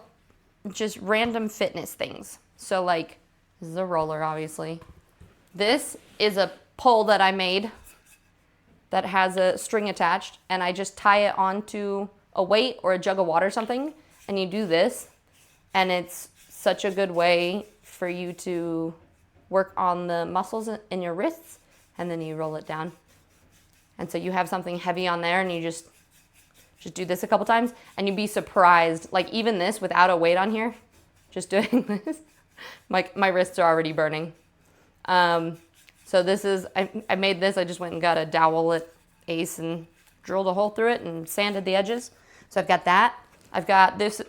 just random fitness things. So like, this is a roller, obviously. This is a pole that I made that has a string attached, and I just tie it onto a weight or a jug of water or something, and you do this, and it's such a good way for you to work on the muscles in your wrists, and then you roll it down. And so you have something heavy on there, and you just do this a couple times, and you'd be surprised. Like even this without a weight on here, just doing this, my wrists are already burning. So this is, I made this, I just went and got a dowel at Ace and drilled a hole through it and sanded the edges. So I've got that. I've got this,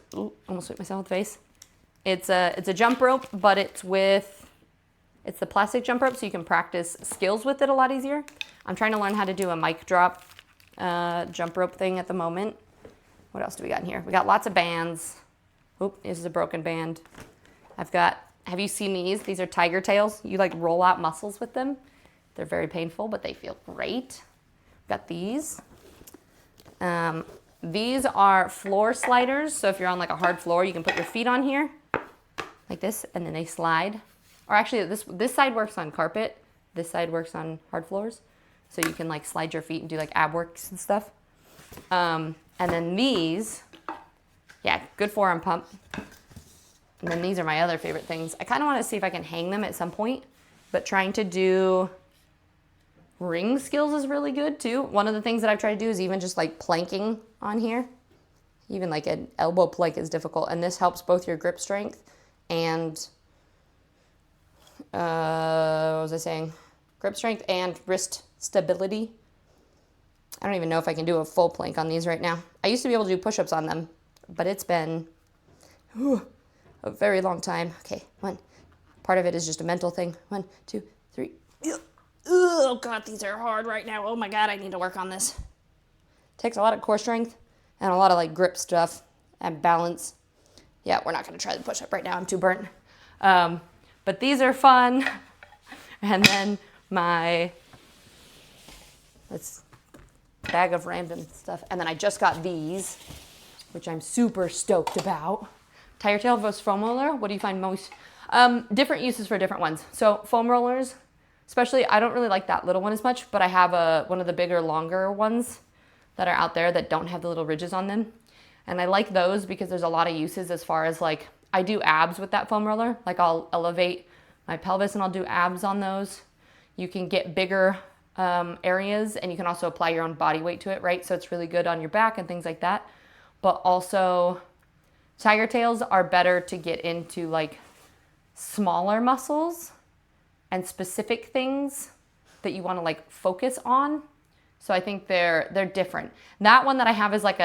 almost hit myself in the face. It's a jump rope, but it's the plastic jump rope, so you can practice skills with it a lot easier. I'm trying to learn how to do a mic drop jump rope thing at the moment. What else do we got in here? We got lots of bands. Oop, this is a broken band. Have you seen these? These are tiger tails. You like roll out muscles with them. They're very painful, but they feel great. Got these. These are floor sliders. So if you're on like a hard floor, you can put your feet on here like this, and then they slide. Or actually, this side works on carpet. This side works on hard floors. So you can like slide your feet and do like ab works and stuff. And then these, yeah, good forearm pump. And then these are my other favorite things. I kind of want to see if I can hang them at some point, but trying to do ring skills is really good too. One of the things that I've tried to do is even just like planking on here. Even like an elbow plank is difficult, and this helps both your grip strength and what was I saying? Grip strength and wrist stability. I don't even know if I can do a full plank on these right now. I used to be able to do push-ups on them, but it's been a very long time. Okay, one. Part of it is just a mental thing. 1, 2, 3. Oh God, these are hard right now. Oh my God, I need to work on this. Takes a lot of core strength and a lot of like grip stuff and balance. Yeah, we're not gonna try the push-up right now. I'm too burnt. But these are fun. And then this bag of random stuff. And then I just got these, which I'm super stoked about. Tire tail versus foam roller. What do you find most? Different uses for different ones. So foam rollers, especially, I don't really like that little one as much, but I have one of the bigger, longer ones that are out there that don't have the little ridges on them. And I like those because there's a lot of uses as far as like, I do abs with that foam roller. Like I'll elevate my pelvis and I'll do abs on those. You can get bigger areas, and you can also apply your own body weight to it, right? So it's really good on your back and things like that. But also tiger tails are better to get into like smaller muscles and specific things that you want to like focus on. So I think they're different. That one that I have is like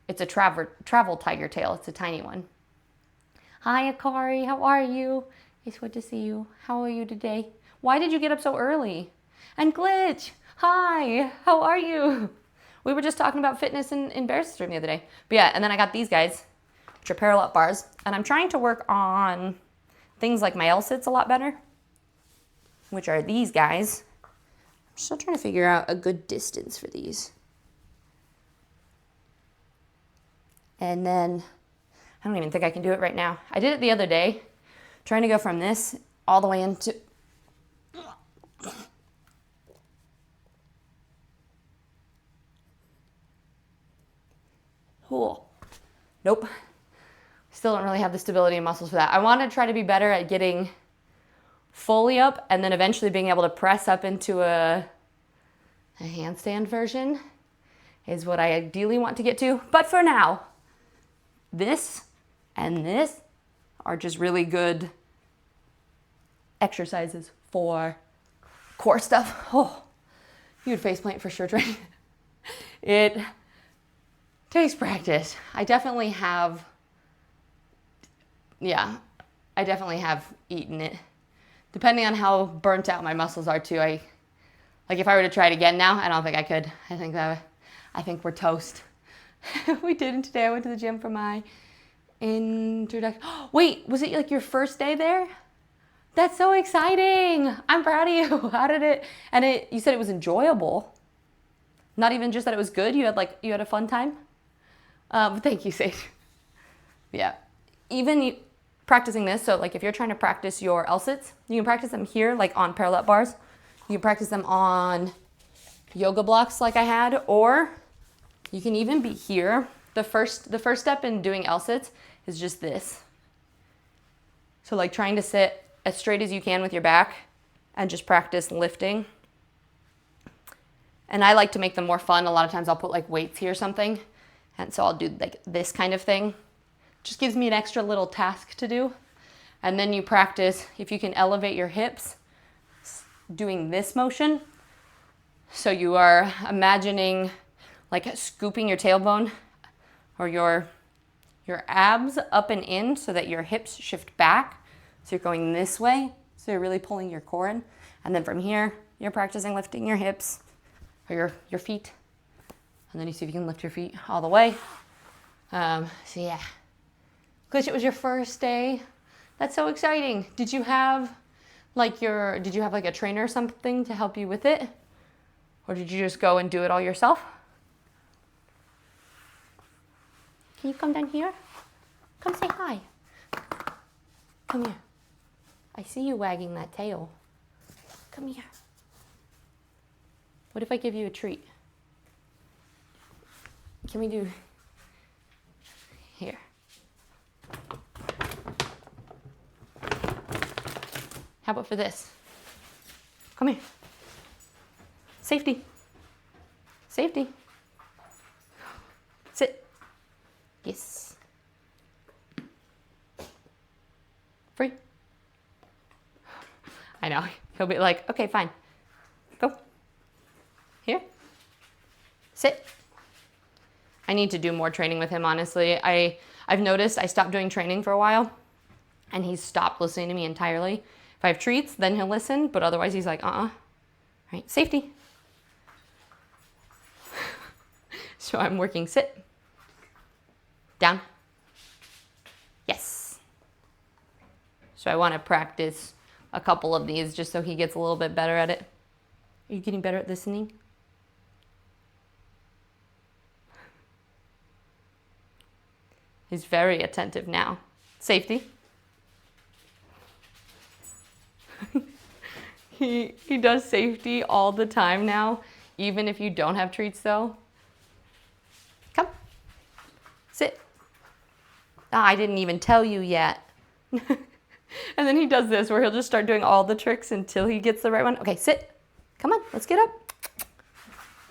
it's a travel tiger tail. It's a tiny one. Hi, Akari. How are you? It's good to see you. How are you today? Why did you get up so early? And Glitch. Hi. How are you? We were just talking about fitness in Bear's stream the other day. But yeah, and then I got these guys, which are parallel bars. And I'm trying to work on things like my L-sits a lot better, which are these guys. I'm still trying to figure out a good distance for these. And then, I don't even think I can do it right now. I did it the other day, trying to go from this all the way into... Cool. Nope. Still don't really have the stability and muscles for that. I want to try to be better at getting fully up and then eventually being able to press up into a handstand version is what I ideally want to get to. But for now, this and this are just really good exercises for core stuff. Oh, you'd faceplant for sure, Trey. It takes practice. I definitely have eaten it. Depending on how burnt out my muscles are too. Like if I were to try it again now, I don't think I could. I think we're toast. We did it today. I went to the gym for my introduction. Wait, was it like your first day there? That's so exciting. I'm proud of you. How did it, you said it was enjoyable. Not even just that it was good. You had a fun time. Thank you, Sage. Yeah. Even practicing this, so like if you're trying to practice your L-sits, you can practice them here, like on parallel bars. You can practice them on yoga blocks like I had, or you can even be here. The first step in doing L-sits is just this. So like trying to sit as straight as you can with your back and just practice lifting. And I like to make them more fun. A lot of times I'll put like weights here or something. And so I'll do like this kind of thing. Just gives me an extra little task to do. And then you practice, if you can elevate your hips, doing this motion. So you are imagining like scooping your tailbone or your abs up and in so that your hips shift back. So you're going this way. So you're really pulling your core in. And then from here, you're practicing lifting your hips or your feet. And then you see if you can lift your feet all the way. So yeah. Glitch, it was your first day. That's so exciting. Did you have like a trainer or something to help you with it? Or did you just go and do it all yourself? Can you come down here? Come say hi. Come here. I see you wagging that tail. Come here. What if I give you a treat? Can we do here? How about for this? Come here. Safety. Safety. Sit. Yes. Free. I know. He'll be like, okay, fine. Go. Here. Sit. I need to do more training with him, honestly. I've noticed I stopped doing training for a while, and he's stopped listening to me entirely. If I have treats, then he'll listen, but otherwise he's like, All right, safety. So I'm working sit. Down. Yes. So I want to practice a couple of these just so he gets a little bit better at it. Are you getting better at listening? He's very attentive now. Safety. He does safety all the time now, even if you don't have treats though. Come. Sit. I didn't even tell you yet. And then he does this where he'll just start doing all the tricks until he gets the right one. Okay, sit. Come on, let's get up.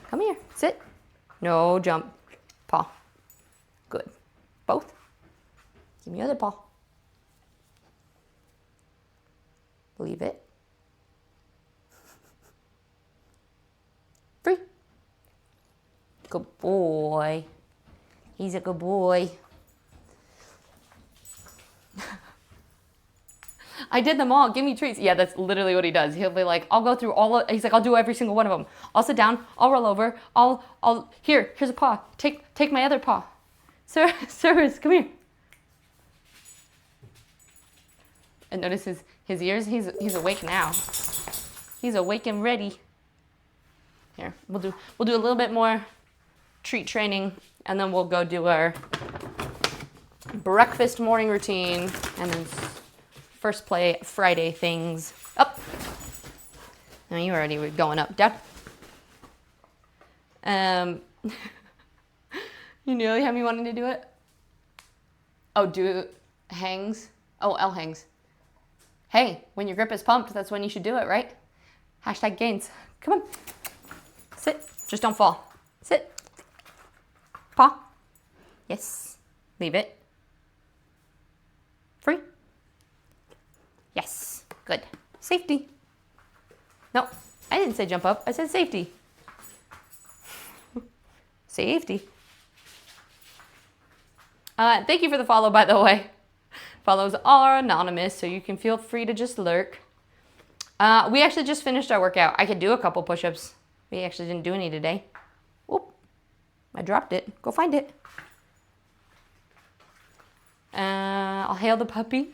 Come here, sit. No, jump. Paw. Good. Both. Give me your other paw. Leave it. Free. Good boy. He's a good boy. I did them all. Give me treats. Yeah, that's literally what he does. He'll be like, I'll go through he's like, I'll do every single one of them. I'll sit down. I'll roll over. Here's a paw. Take my other paw. Cerberus, come here. And notice his ears. He's awake now. He's awake and ready. Here, we'll do a little bit more treat training, and then we'll go do our breakfast morning routine, and then first play Friday things. Up. No, you already were going up. Down. You nearly had me wanting to do it. Oh, do hangs. Oh, L hangs. Hey, when your grip is pumped, that's when you should do it, right? Hashtag gains. Come on. Sit. Just don't fall. Sit. Paw. Yes. Leave it. Free. Yes. Good. Safety. No, I didn't say jump up. I said safety. Safety. Thank you for the follow, by the way. Follows are anonymous, so you can feel free to just lurk. We actually just finished our workout. I could do a couple push-ups. We actually didn't do any today. Oop. I dropped it. Go find it. I'll hail the puppy.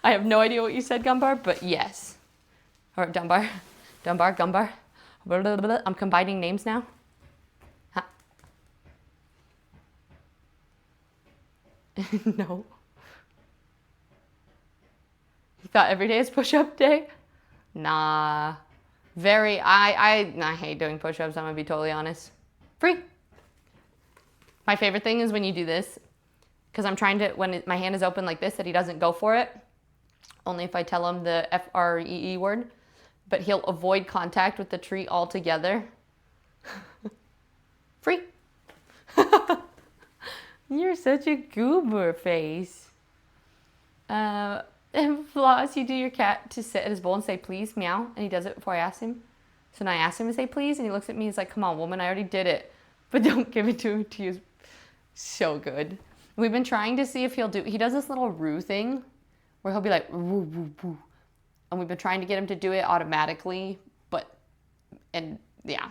I have no idea what you said, Gumbar, but yes. Or Dunbar. Gumbar. I'm combining names now. Huh. No. You thought every day is push-up day? Nah. I hate doing push-ups, I'm gonna be totally honest. Free. My favorite thing is when you do this, because I'm trying to, when my hand is open like this, that he doesn't go for it. Only if I tell him the F-R-E-E word. But he'll avoid contact with the treat altogether. Free. You're such a goober face. And Floss, you do your cat to sit at his bowl and say please, meow. And he does it before I ask him. So now I ask him to say please, and he looks at me, he's like, come on, woman, I already did it. But don't give it to him to use. So good. We've been trying to see if he does this little roo thing where he'll be like, woo, woo, woo. And we've been trying to get him to do it automatically, yeah.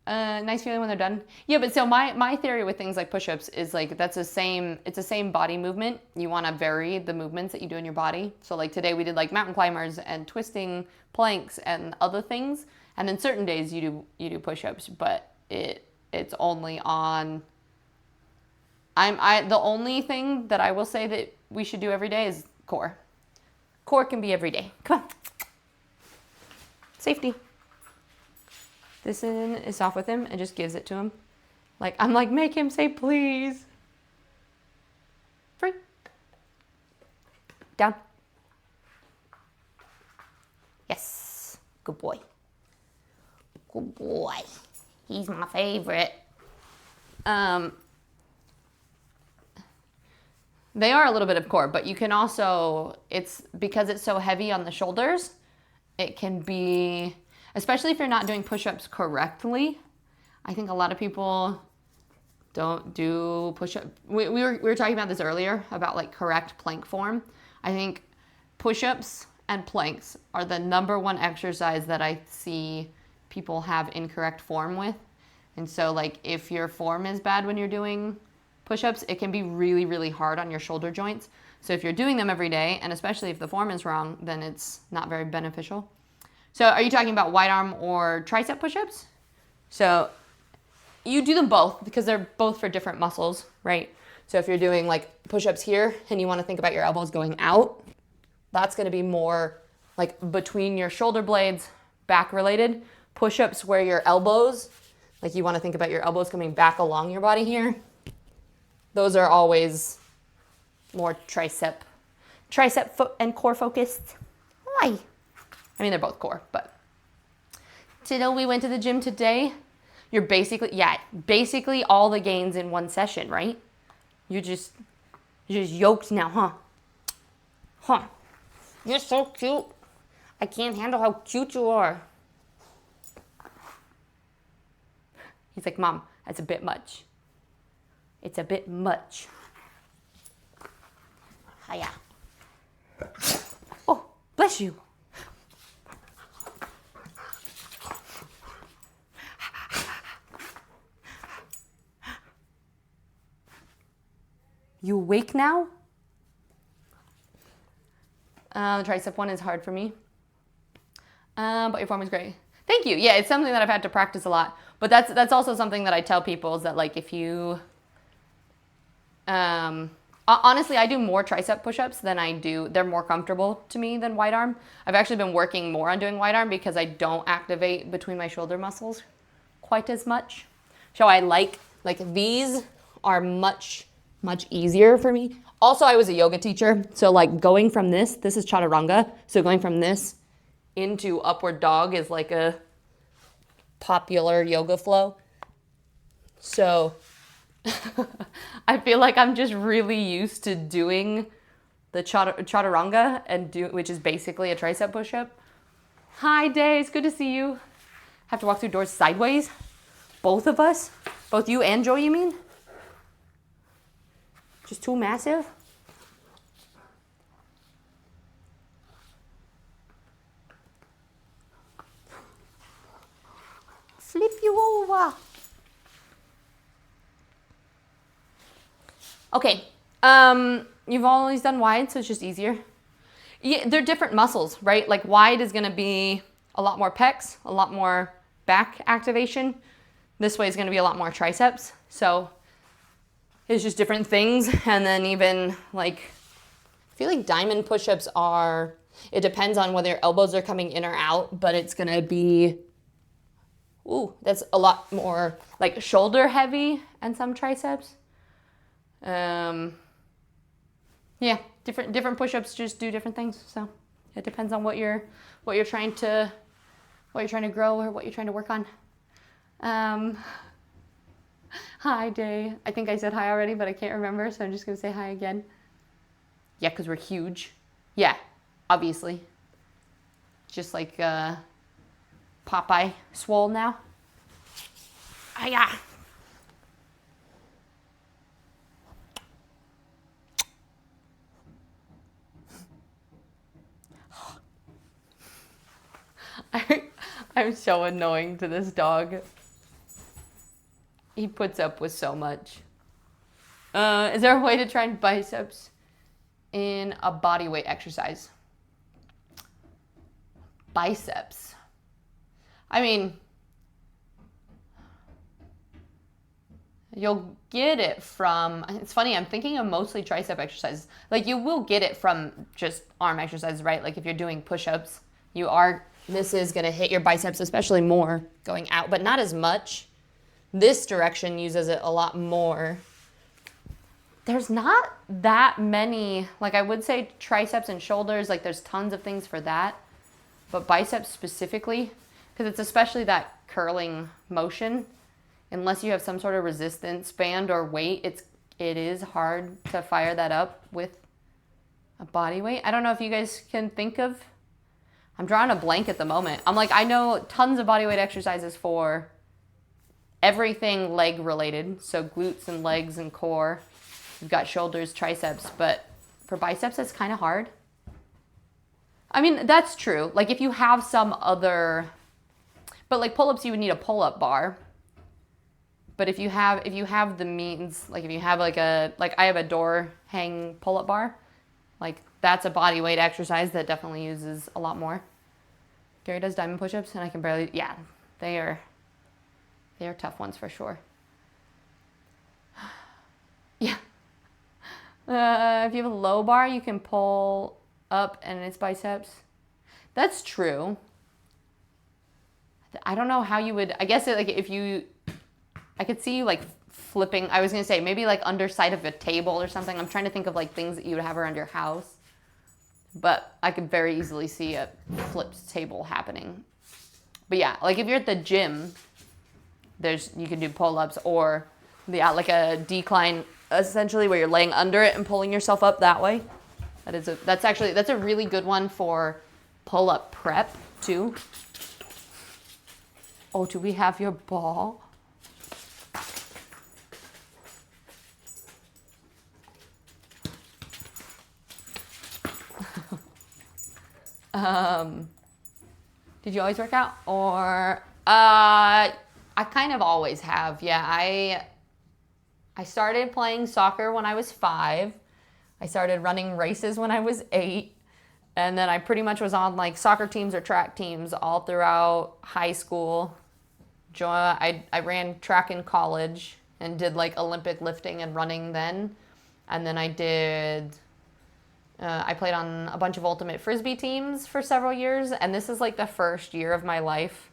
Nice feeling when they're done. Yeah, but so my theory with things like push-ups is like, it's the same body movement. You want to vary the movements that you do in your body. So like today we did like mountain climbers and twisting planks and other things. And then certain days you do push-ups, but it's only on, the only thing that I will say that we should do every day is core. Core can be every day. Come on. Safety. This is off with him and just gives it to him. I'm like, make him say please. Free. Down. Yes. Good boy. Good boy. He's my favorite. They are a little bit of core, but you can also, because it's so heavy on the shoulders, it can be, especially if you're not doing push-ups correctly. I think a lot of people don't do push-up. We were talking about this earlier about like correct plank form. I think push-ups and planks are the #1 exercise that I see people have incorrect form with. And so like if your form is bad when you're doing push-ups, it can be really, really hard on your shoulder joints. So if you're doing them every day, and especially if the form is wrong, then it's not very beneficial. So are you talking about wide arm or tricep push-ups? So you do them both because they're both for different muscles, right? So if you're doing like push-ups here and you want to think about your elbows going out, that's going to be more like between your shoulder blades, back related. Push-ups where your elbows, like you want to think about your elbows coming back along your body here. Those are always more tricep foot and core focused. Why? I mean, they're both core, but. Tiddo, we went to the gym today. You're basically all the gains in one session, right? You're just yoked now, huh? Huh. You're so cute. I can't handle how cute you are. He's like, Mom, that's a bit much. It's a bit much. Hiya. Oh, bless you. You awake now? The tricep one is hard for me. But your form is great. Thank you. Yeah, it's something that I've had to practice a lot. But that's also something that I tell people is that like if you, honestly, I do more tricep push-ups than I do. They're more comfortable to me than wide arm. I've actually been working more on doing wide arm because I don't activate between my shoulder muscles quite as much. So I like these are much easier for me. Also, I was a yoga teacher. So like going from this is chaturanga. So going from this into upward dog is like a popular yoga flow. So I feel like I'm just really used to doing the chaturanga which is basically a tricep push-up. Hi, Days, good to see you. Have to walk through doors sideways. Both of us, both you and Joy, you mean? Just too massive? Flip you over. Okay, you've always done wide, so it's just easier. Yeah, they're different muscles, right? Like wide is gonna be a lot more pecs, a lot more back activation. This way is gonna be a lot more triceps. So it's just different things. And then even like, I feel like diamond push-ups are, it depends on whether your elbows are coming in or out, but it's gonna be, ooh, that's a lot more like shoulder heavy and some triceps. Yeah, different push-ups just do different things. So it depends on what you're trying to grow or what you're trying to work on. Hi, Day. I think I said hi already, but I can't remember, so I'm just gonna say hi again. Yeah, because we're huge. Yeah, obviously. Just like Popeye swole now. Hiya. I'm so annoying to this dog. He puts up with so much. Is there a way to train biceps in a body weight exercise? Biceps. I mean, you'll get it from, it's funny, I'm thinking of mostly tricep exercises. Like you will get it from just arm exercises, right? Like if you're doing push-ups, this is gonna hit your biceps, especially more going out, but not as much. This direction uses it a lot more. There's not that many, like I would say triceps and shoulders, like there's tons of things for that, but biceps specifically, because it's especially that curling motion, unless you have some sort of resistance band or weight, it is hard to fire that up with a body weight. I don't know if you guys can think of, I'm drawing a blank at the moment. I'm like, I know tons of body weight exercises for everything leg related. So glutes and legs and core. You've got shoulders, triceps, but for biceps, it's kind of hard. I mean, that's true. Like if you have some other, but like pull-ups, you would need a pull-up bar. But if you have the means, like if you have like I have a door hang pull-up bar, like that's a body weight exercise that definitely uses a lot more. Gary does diamond push-ups and I can barely, yeah, they are tough ones for sure. Yeah. If you have a low bar, you can pull up and it's biceps. That's true. I don't know how you would, I guess like I could see you like flipping, I was gonna say maybe like underside of a table or something. I'm trying to think of like things that you would have around your house. But I could very easily see a flipped table happening. But yeah, like if you're at the gym, you can do pull-ups or like a decline, essentially where you're laying under it and pulling yourself up that way. That's a really good one for pull-up prep too. Oh, do we have your ball? Did you always work out? Or I kind of always have. Yeah, I started playing soccer when I was 5. I started running races when I was 8. And then I pretty much was on like soccer teams or track teams all throughout high school. I ran track in college and did like Olympic lifting and running then. And then I played on a bunch of ultimate frisbee teams for several years. And this is like the first year of my life.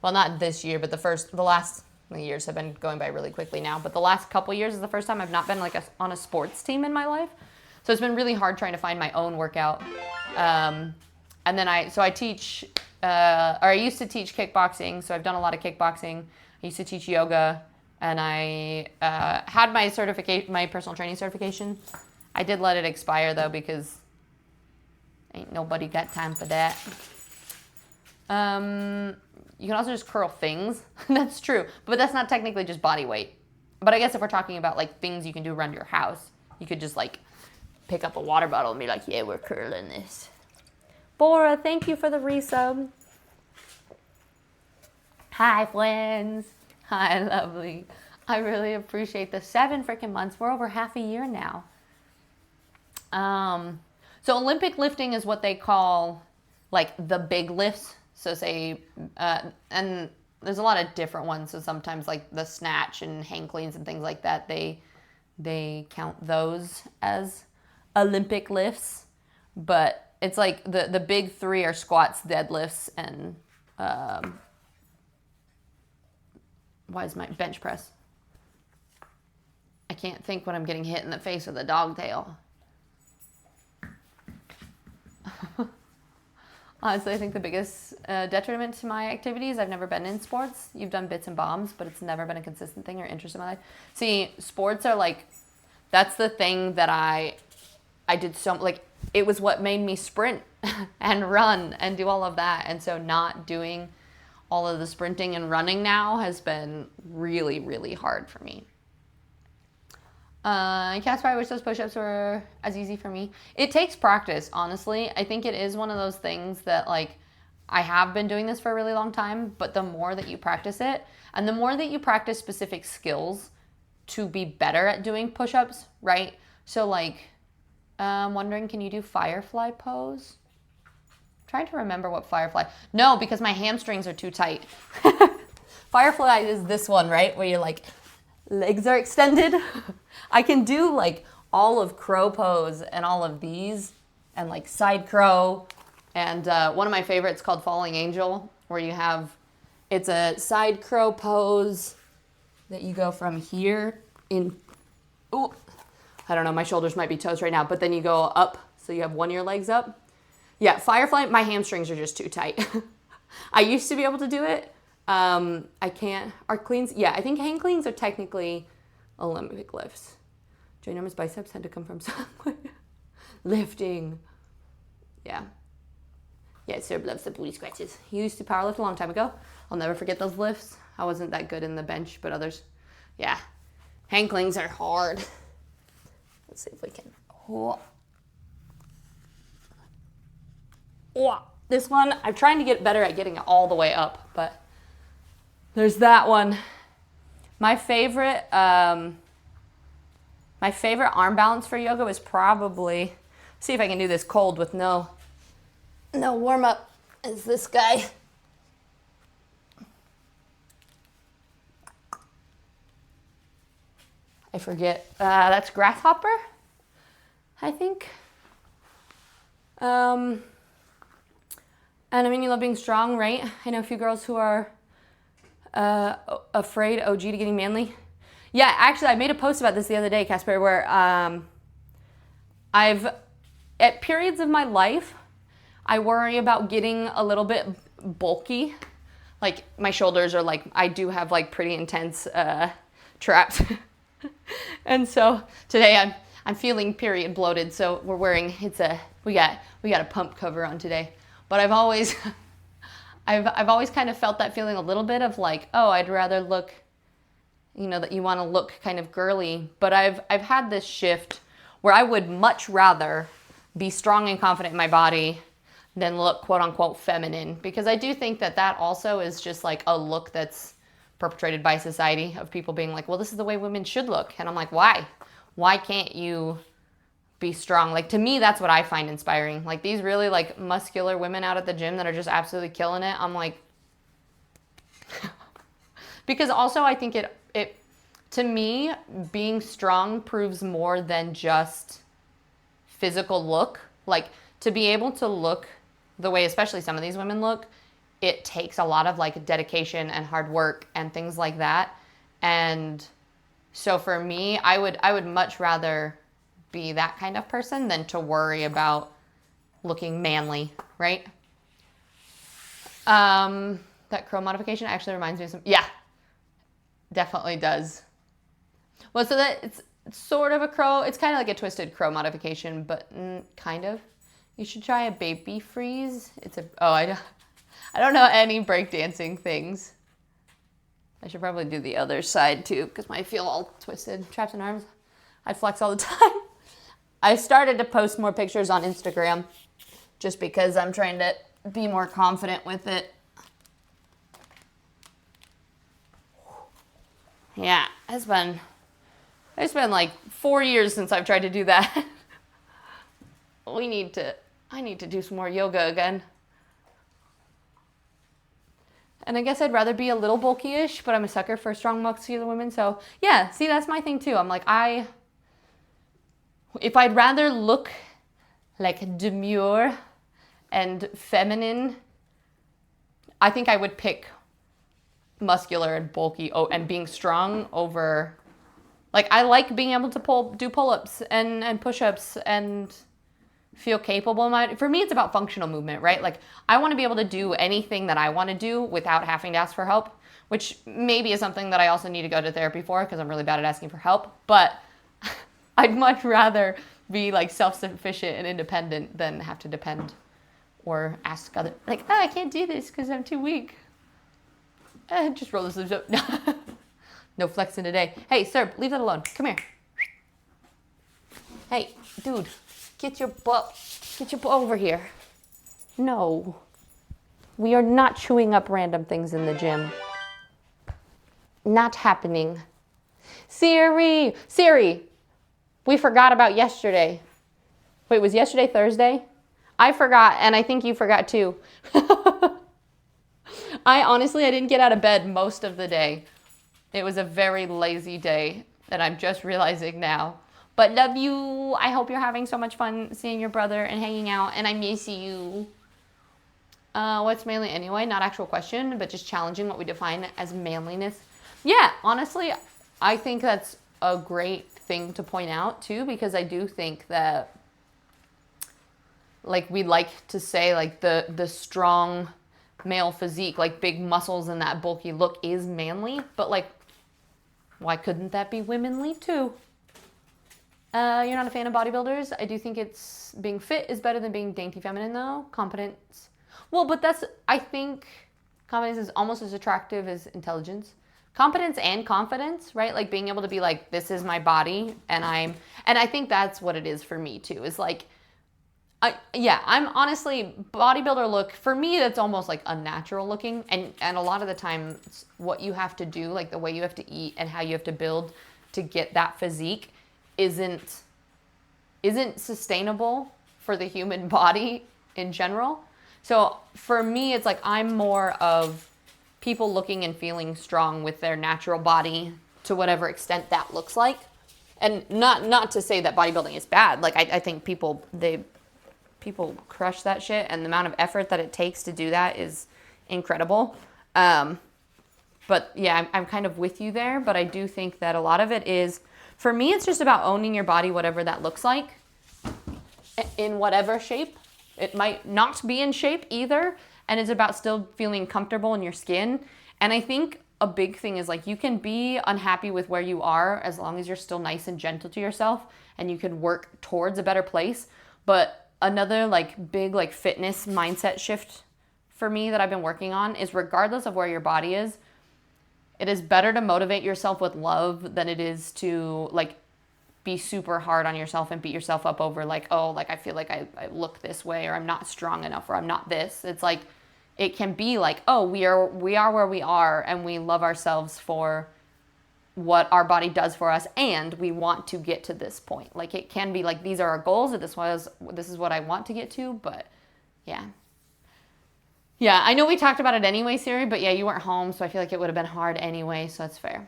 Well, not this year, but the last years have been going by really quickly now. But the last couple years is the first time I've not been like on a sports team in my life. So it's been really hard trying to find my own workout. And then I teach, I used to teach kickboxing. So I've done a lot of kickboxing. I used to teach yoga, and I had my personal training certification. I did let it expire though, because ain't nobody got time for that. You can also just curl things. That's true, but that's not technically just body weight. But I guess if we're talking about like things you can do around your house, you could just like pick up a water bottle and be like, yeah, we're curling this. Bora, thank you for the resub. Hi, friends. Hi, lovely. I really appreciate the 7 freaking months. We're over half a year now. So Olympic lifting is what they call like the big lifts. So say, and there's a lot of different ones. So sometimes like the snatch and hang cleans and things like that, they count those as Olympic lifts. But it's like the big 3 are squats, deadlifts, and why is my bench press? I can't think when I'm getting hit in the face with a dog tail. Honestly, I think the biggest detriment to my activities, I've never been in sports. You've done bits and bombs, but it's never been a consistent thing or interest in my life. See, sports are like, that's the thing that I did so, like, it was what made me sprint and run and do all of that. And so not doing all of the sprinting and running now has been really, really hard for me. Casper, I wish those push-ups were as easy for me. It takes practice, honestly. I think it is one of those things that, like, I have been doing this for a really long time, but the more that you practice it, and the more that you practice specific skills to be better at doing push-ups, right? So, like, I'm wondering, can you do firefly pose? I'm trying to remember what firefly... No, because my hamstrings are too tight. Firefly is this one, right? Where you're, like, legs are extended. I can do like all of crow pose and all of these and like side crow. And one of my favorites called Falling Angel, where you have, it's a side crow pose that you go from here in, ooh, I don't know, my shoulders might be toast right now, but then you go up, so you have one of your legs up. Yeah, firefly, my hamstrings are just too tight. I used to be able to do it. I can't. Arc cleans, yeah, I think hang cleans are technically Olympic lifts. Ginormous biceps had to come from somewhere. Lifting. Yeah. Yeah, Serb loves the booty scratches. He used to powerlift a long time ago. I'll never forget those lifts. I wasn't that good in the bench, but others, yeah. Hang cleans are hard. Let's see if we can. Oh. Oh. This one, I'm trying to get better at getting it all the way up, but there's that one. My favorite arm balance for yoga was probably, see if I can do this cold with no warm up, is this guy. I forget, that's grasshopper, I think. And I mean, you love being strong, right? I know a few girls who are afraid, OG, to getting manly. Yeah, actually, I made a post about this the other day, Casper, where at periods of my life, I worry about getting a little bit bulky. Like, my shoulders are like, I do have like pretty intense traps. And so today I'm feeling period bloated, so we're wearing, we got a pump cover on today. But I've always kind of felt that feeling a little bit of like, oh, I'd rather look, you know, that you want to look kind of girly. But I've had this shift where I would much rather be strong and confident in my body then look quote unquote feminine, because I do think that that also is just like a look that's perpetrated by society of people being like, well, this is the way women should look. And I'm like, why can't you be strong? Like, to me, that's what I find inspiring. Like these really like muscular women out at the gym that are just absolutely killing it. I'm like, because also I think it to me, being strong proves more than just physical look. Like, to be able to look the way especially some of these women look, it takes a lot of like dedication and hard work and things like that. And so for me, I would much rather be that kind of person than to worry about looking manly, right? That crow modification actually reminds me of some, yeah, definitely does. Well, so that it's sort of a crow. It's kind of like a twisted crow modification, but kind of. You should try a baby freeze. I don't know any breakdancing things. I should probably do the other side too, because I feel all twisted. Traps and arms. I flex all the time. I started to post more pictures on Instagram just because I'm trying to be more confident with it. Yeah, it's been like 4 years since I've tried to do that. I need to do some more yoga again. And I guess I'd rather be a little bulky-ish, but I'm a sucker for strong, muscular women. So yeah, see, that's my thing too. I'm like, if I'd rather look like demure and feminine, I think I would pick muscular and bulky and being strong over, like, I like being able to do pull-ups and push-ups and feel capable. For me, it's about functional movement, right? Like, I want to be able to do anything that I want to do without having to ask for help, which maybe is something that I also need to go to therapy for, because I'm really bad at asking for help. But I'd much rather be like self-sufficient and independent than have to depend or ask other, like, I can't do this because I'm too weak. Just roll the sleeves up. No flexing today. Hey, sir, leave that alone. Come here. Hey, dude, get your butt over here. No. We are not chewing up random things in the gym. Not happening. Siri, we forgot about yesterday. Wait, was yesterday Thursday? I forgot, and I think you forgot too. I didn't get out of bed most of the day. It was a very lazy day that I'm just realizing now. But love you. I hope you're having so much fun seeing your brother and hanging out, and I miss you. What's manly anyway? Not actual question, but just challenging what we define as manliness. Yeah, honestly, I think that's a great thing to point out too, because I do think that, like, we like to say like the strong male physique, like big muscles and that bulky look is manly, but like, why couldn't that be womanly too? You're not a fan of bodybuilders. I do think being fit is better than being dainty feminine though. Competence. Well, but I think competence is almost as attractive as intelligence. Competence and confidence, right? Like being able to be like, this is my body and I think that's what it is for me too, is like, I'm honestly, bodybuilder look, for me, that's almost like unnatural looking. And a lot of the time, what you have to do, like the way you have to eat and how you have to build to get that physique isn't sustainable for the human body in general. So for me, it's like, I'm more of people looking and feeling strong with their natural body to whatever extent that looks like. And not to say that bodybuilding is bad. Like, I think people crush that shit, and the amount of effort that it takes to do that is incredible. But yeah, I'm kind of with you there, but I do think that a lot of it is, for me, it's just about owning your body, whatever that looks like, in whatever shape. It might not be in shape either, and it's about still feeling comfortable in your skin. And I think a big thing is, like, you can be unhappy with where you are as long as you're still nice and gentle to yourself, and you can work towards a better place. But another like big like fitness mindset shift for me that I've been working on is, regardless of where your body is, it is better to motivate yourself with love than it is to like be super hard on yourself and beat yourself up over like, oh, like I feel like I look this way, or I'm not strong enough, or I'm not this. It's like, it can be like, oh, we are where we are, and we love ourselves for what our body does for us, and we want to get to this point. Like, it can be like, these are our goals, and this is what I want to get to. But yeah, I know we talked about it anyway, Siri, but yeah, you weren't home, so I feel like it would have been hard anyway, so that's fair.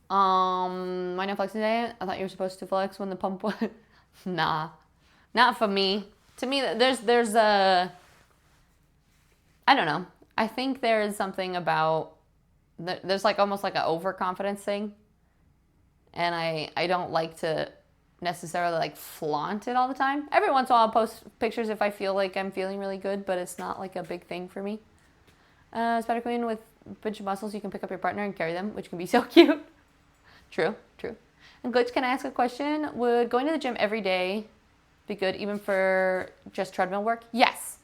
Why not flexing today? I thought you were supposed to flex when the pump was. Nah, not for me. To me, there's a, I don't know. I think there is something about, there's like almost like an overconfidence thing. And I don't like to necessarily like flaunt it all the time. Every once in a while I'll post pictures if I feel like I'm feeling really good, but it's not like a big thing for me. Spider Queen, with a bunch of muscles, you can pick up your partner and carry them, which can be so cute. True. And Glitch, can I ask a question? Would going to the gym every day be good even for just treadmill work? Yes.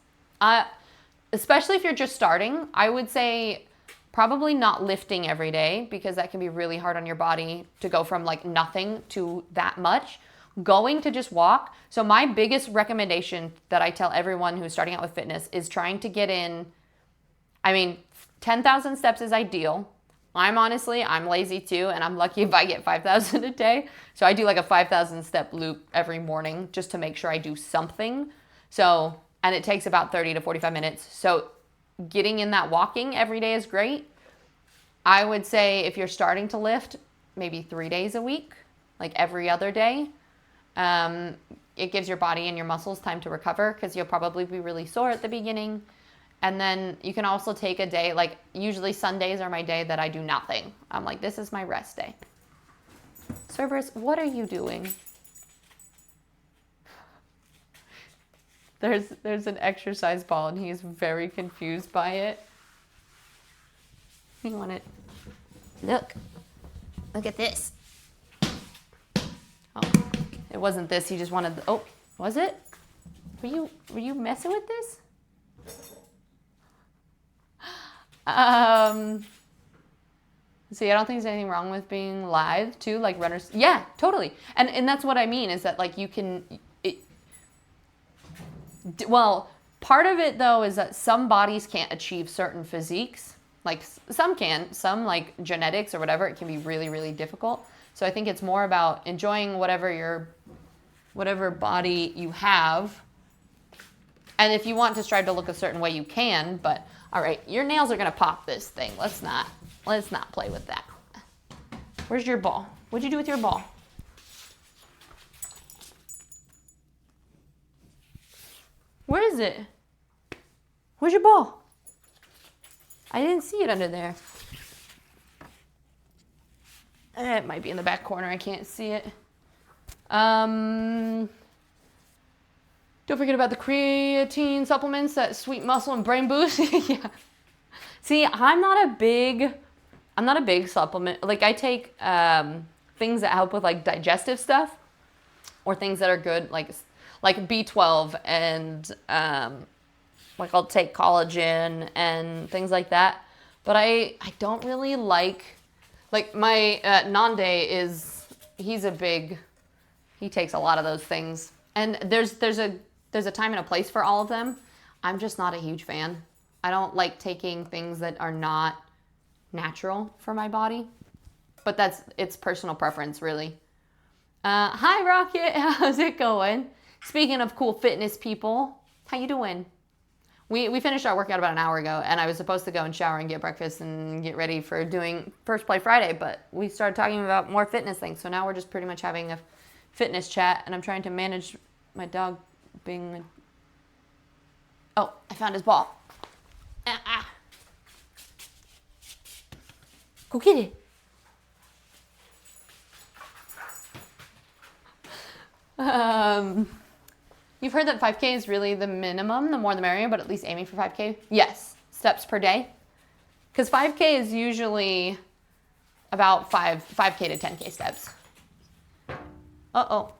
Especially if you're just starting, I would say probably not lifting every day, because that can be really hard on your body to go from like nothing to that much. Going to just walk. So my biggest recommendation that I tell everyone who's starting out with fitness is trying to get in, 10,000 steps is ideal. I'm lazy too, and I'm lucky if I get 5,000 a day. So I do like a 5,000 step loop every morning just to make sure I do something. So, and it takes about 30 to 45 minutes. So getting in that walking every day is great. I would say if you're starting to lift, maybe 3 days a week, like every other day. It gives your body and your muscles time to recover, because you'll probably be really sore at the beginning. And then you can also take a day, like usually Sundays are my day that I do nothing. I'm like, this is my rest day. Cerberus, what are you doing? There's an exercise ball, and he's very confused by it. You want it? Look at this. Oh, it wasn't this. He just wanted. Oh, was it? Were you messing with this? See, I don't think there's anything wrong with being live too, like runners. Yeah, totally. And that's what I mean, is that like you can, well, part of it though is that some bodies can't achieve certain physiques. Like some can, some like genetics or whatever, it can be really, really difficult. So I think it's more about enjoying whatever body you have. And if you want to strive to look a certain way, you can, but all right, your nails are gonna pop this thing. Let's not play with that. Where's your ball? What'd you do with your ball? Where is it? Where's your ball? I didn't see it under there. It might be in the back corner. I can't see it. Don't forget about the creatine supplements, that sweet muscle and brain boost. Yeah. See, I'm not a big supplement. Like I take things that help with like digestive stuff, or things that are good like B12, and like I'll take collagen and things like that. But I don't really like my Nande he takes a lot of those things. And there's a time and a place for all of them. I'm just not a huge fan. I don't like taking things that are not natural for my body. But it's personal preference, really. Hi, Rocket. How's it going? Speaking of cool fitness people, how you doing? We finished our workout about an hour ago, and I was supposed to go and shower and get breakfast and get ready for doing First Play Friday, but we started talking about more fitness things. So now we're just pretty much having a fitness chat, and I'm trying to manage my dog being... Oh, I found his ball. Go get it. You've heard that 5K is really the minimum, the more the merrier, but at least aiming for 5K? Yes, steps per day. Because 5K is usually about 5K to 10K steps. Uh-oh.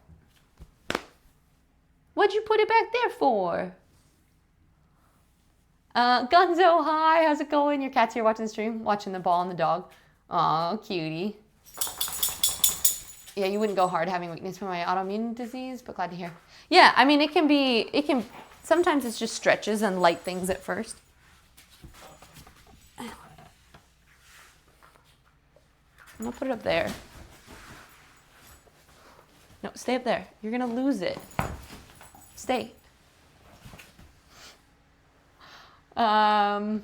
What'd you put it back there for? Gunzo, hi, how's it going? Your cat's here watching the stream, watching the ball and the dog. Aw, cutie. Yeah, you wouldn't go hard having weakness for my autoimmune disease, but glad to hear. Yeah, I mean, sometimes it's just stretches and light things at first. I'm gonna put it up there. No, stay up there. You're gonna lose it. Stay. Well,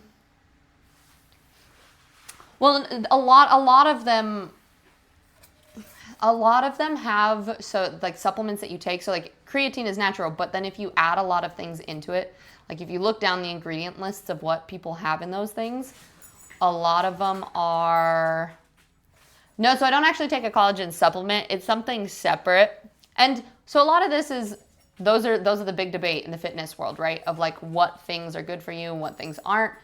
a lot of them have, so like supplements that you take. So like creatine is natural, but then if you add a lot of things into it, like if you look down the ingredient lists of what people have in those things, a lot of them are, no, so I don't actually take a collagen supplement. It's something separate. And so a lot of this is, those are the big debate in the fitness world, right? Of like what things are good for you and what things aren't.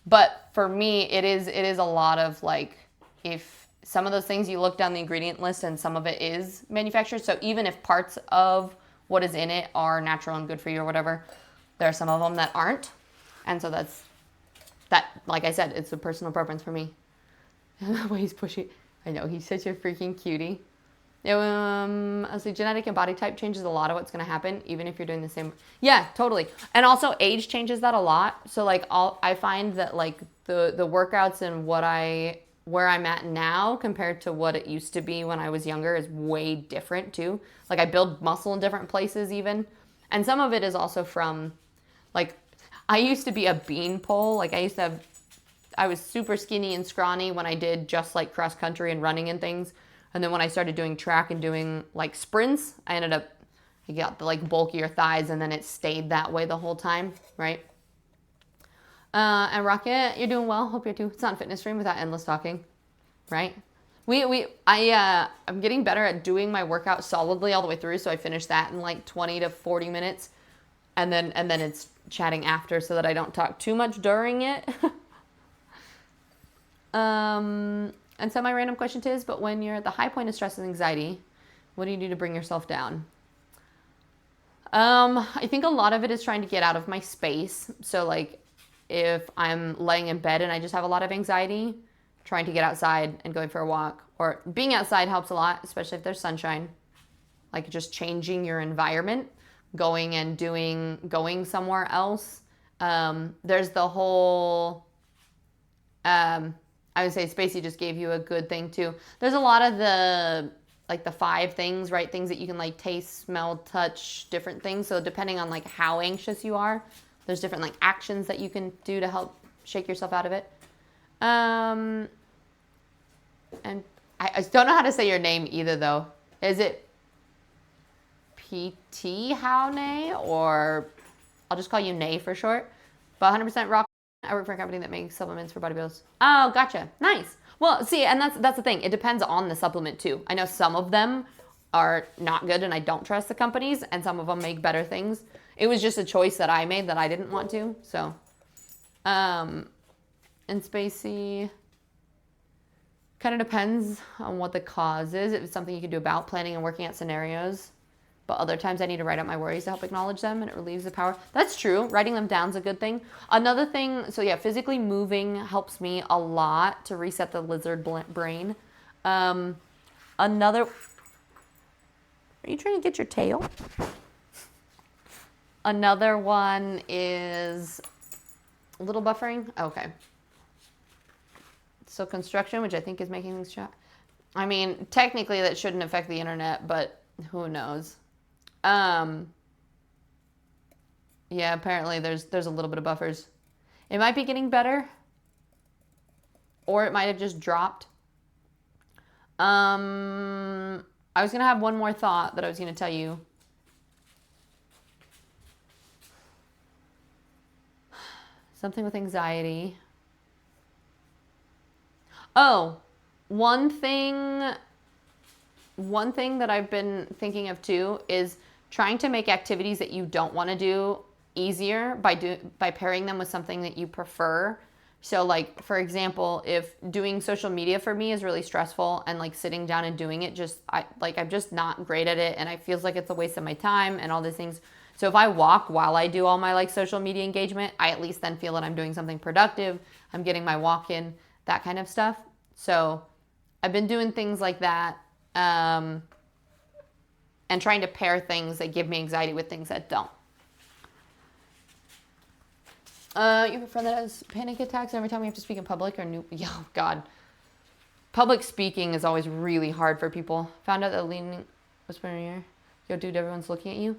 But for me, it is a lot of like, if some of those things you look down the ingredient list and some of it is manufactured. So even if parts of what is in it are natural and good for you or whatever, there are some of them that aren't. And so that, like I said, it's a personal preference for me. The way he's pushing. I know, he's such a freaking cutie. I say genetic and body type changes a lot of what's going to happen, even if you're doing the same. Yeah, totally. And also age changes that a lot. So like I find that like the workouts and where I'm at now compared to what it used to be when I was younger is way different too. Like I build muscle in different places even. And some of it is also from like, I used to be a beanpole. Like I was super skinny and scrawny when I did just like cross country and running and things. And then when I started doing track and doing like sprints, I got the like bulkier thighs, and then it stayed that way the whole time, right? And Rocket, you're doing well. Hope you're too. It's not a fitness stream without endless talking, right? I'm getting better at doing my workout solidly all the way through. So I finish that in like 20 to 40 minutes, and then it's chatting after so that I don't talk too much during it. And so my random question is, but when you're at the high point of stress and anxiety, what do you do to bring yourself down? I think a lot of it is trying to get out of my space. So like if I'm laying in bed and I just have a lot of anxiety, trying to get outside and going for a walk, or being outside helps a lot, especially if there's sunshine. Like just changing your environment, going somewhere else. There's the whole, I would say Spacey just gave you a good thing too. There's a lot of the 5 things, right? Things that you can like taste, smell, touch, different things. So depending on like how anxious you are, there's different like actions that you can do to help shake yourself out of it. And I don't know how to say your name either though. Is it PT Howne, or I'll just call you Nay for short, but 100% rock. I work for a company that makes supplements for bodybuilders. Oh, gotcha. Nice. Well, see, and that's the thing. It depends on the supplement too. I know some of them are not good and I don't trust the companies, and some of them make better things. It was just a choice that I made that I didn't want to. So, and Spacey, kind of depends on what the cause is. If it's something you can do about planning and working out scenarios. But other times I need to write out my worries to help acknowledge them, and it relieves the power. That's true. Writing them down is a good thing. Another thing, so yeah, physically moving helps me a lot to reset the lizard brain. Are you trying to get your tail? Another one is a little buffering. Okay. So construction, which I think is making things shot. I mean, technically that shouldn't affect the internet, but who knows? Yeah, apparently there's a little bit of buffers. It might be getting better, or it might have just dropped. I was gonna have one more thought that I was gonna tell you. Something with anxiety. Oh, one thing that I've been thinking of too is trying to make activities that you don't want to do easier by pairing them with something that you prefer. So like, for example, if doing social media for me is really stressful and like sitting down and doing it, I'm just not great at it, and it feels like it's a waste of my time and all these things. So if I walk while I do all my like social media engagement, I at least then feel that I'm doing something productive. I'm getting my walk in, that kind of stuff. So I've been doing things like that, and trying to pair things that give me anxiety with things that don't. You have a friend that has panic attacks every time you have to speak in public or new? Yeah, oh God. Public speaking is always really hard for people. Found out that leaning, whispering in your ear, yo, dude, everyone's looking at you.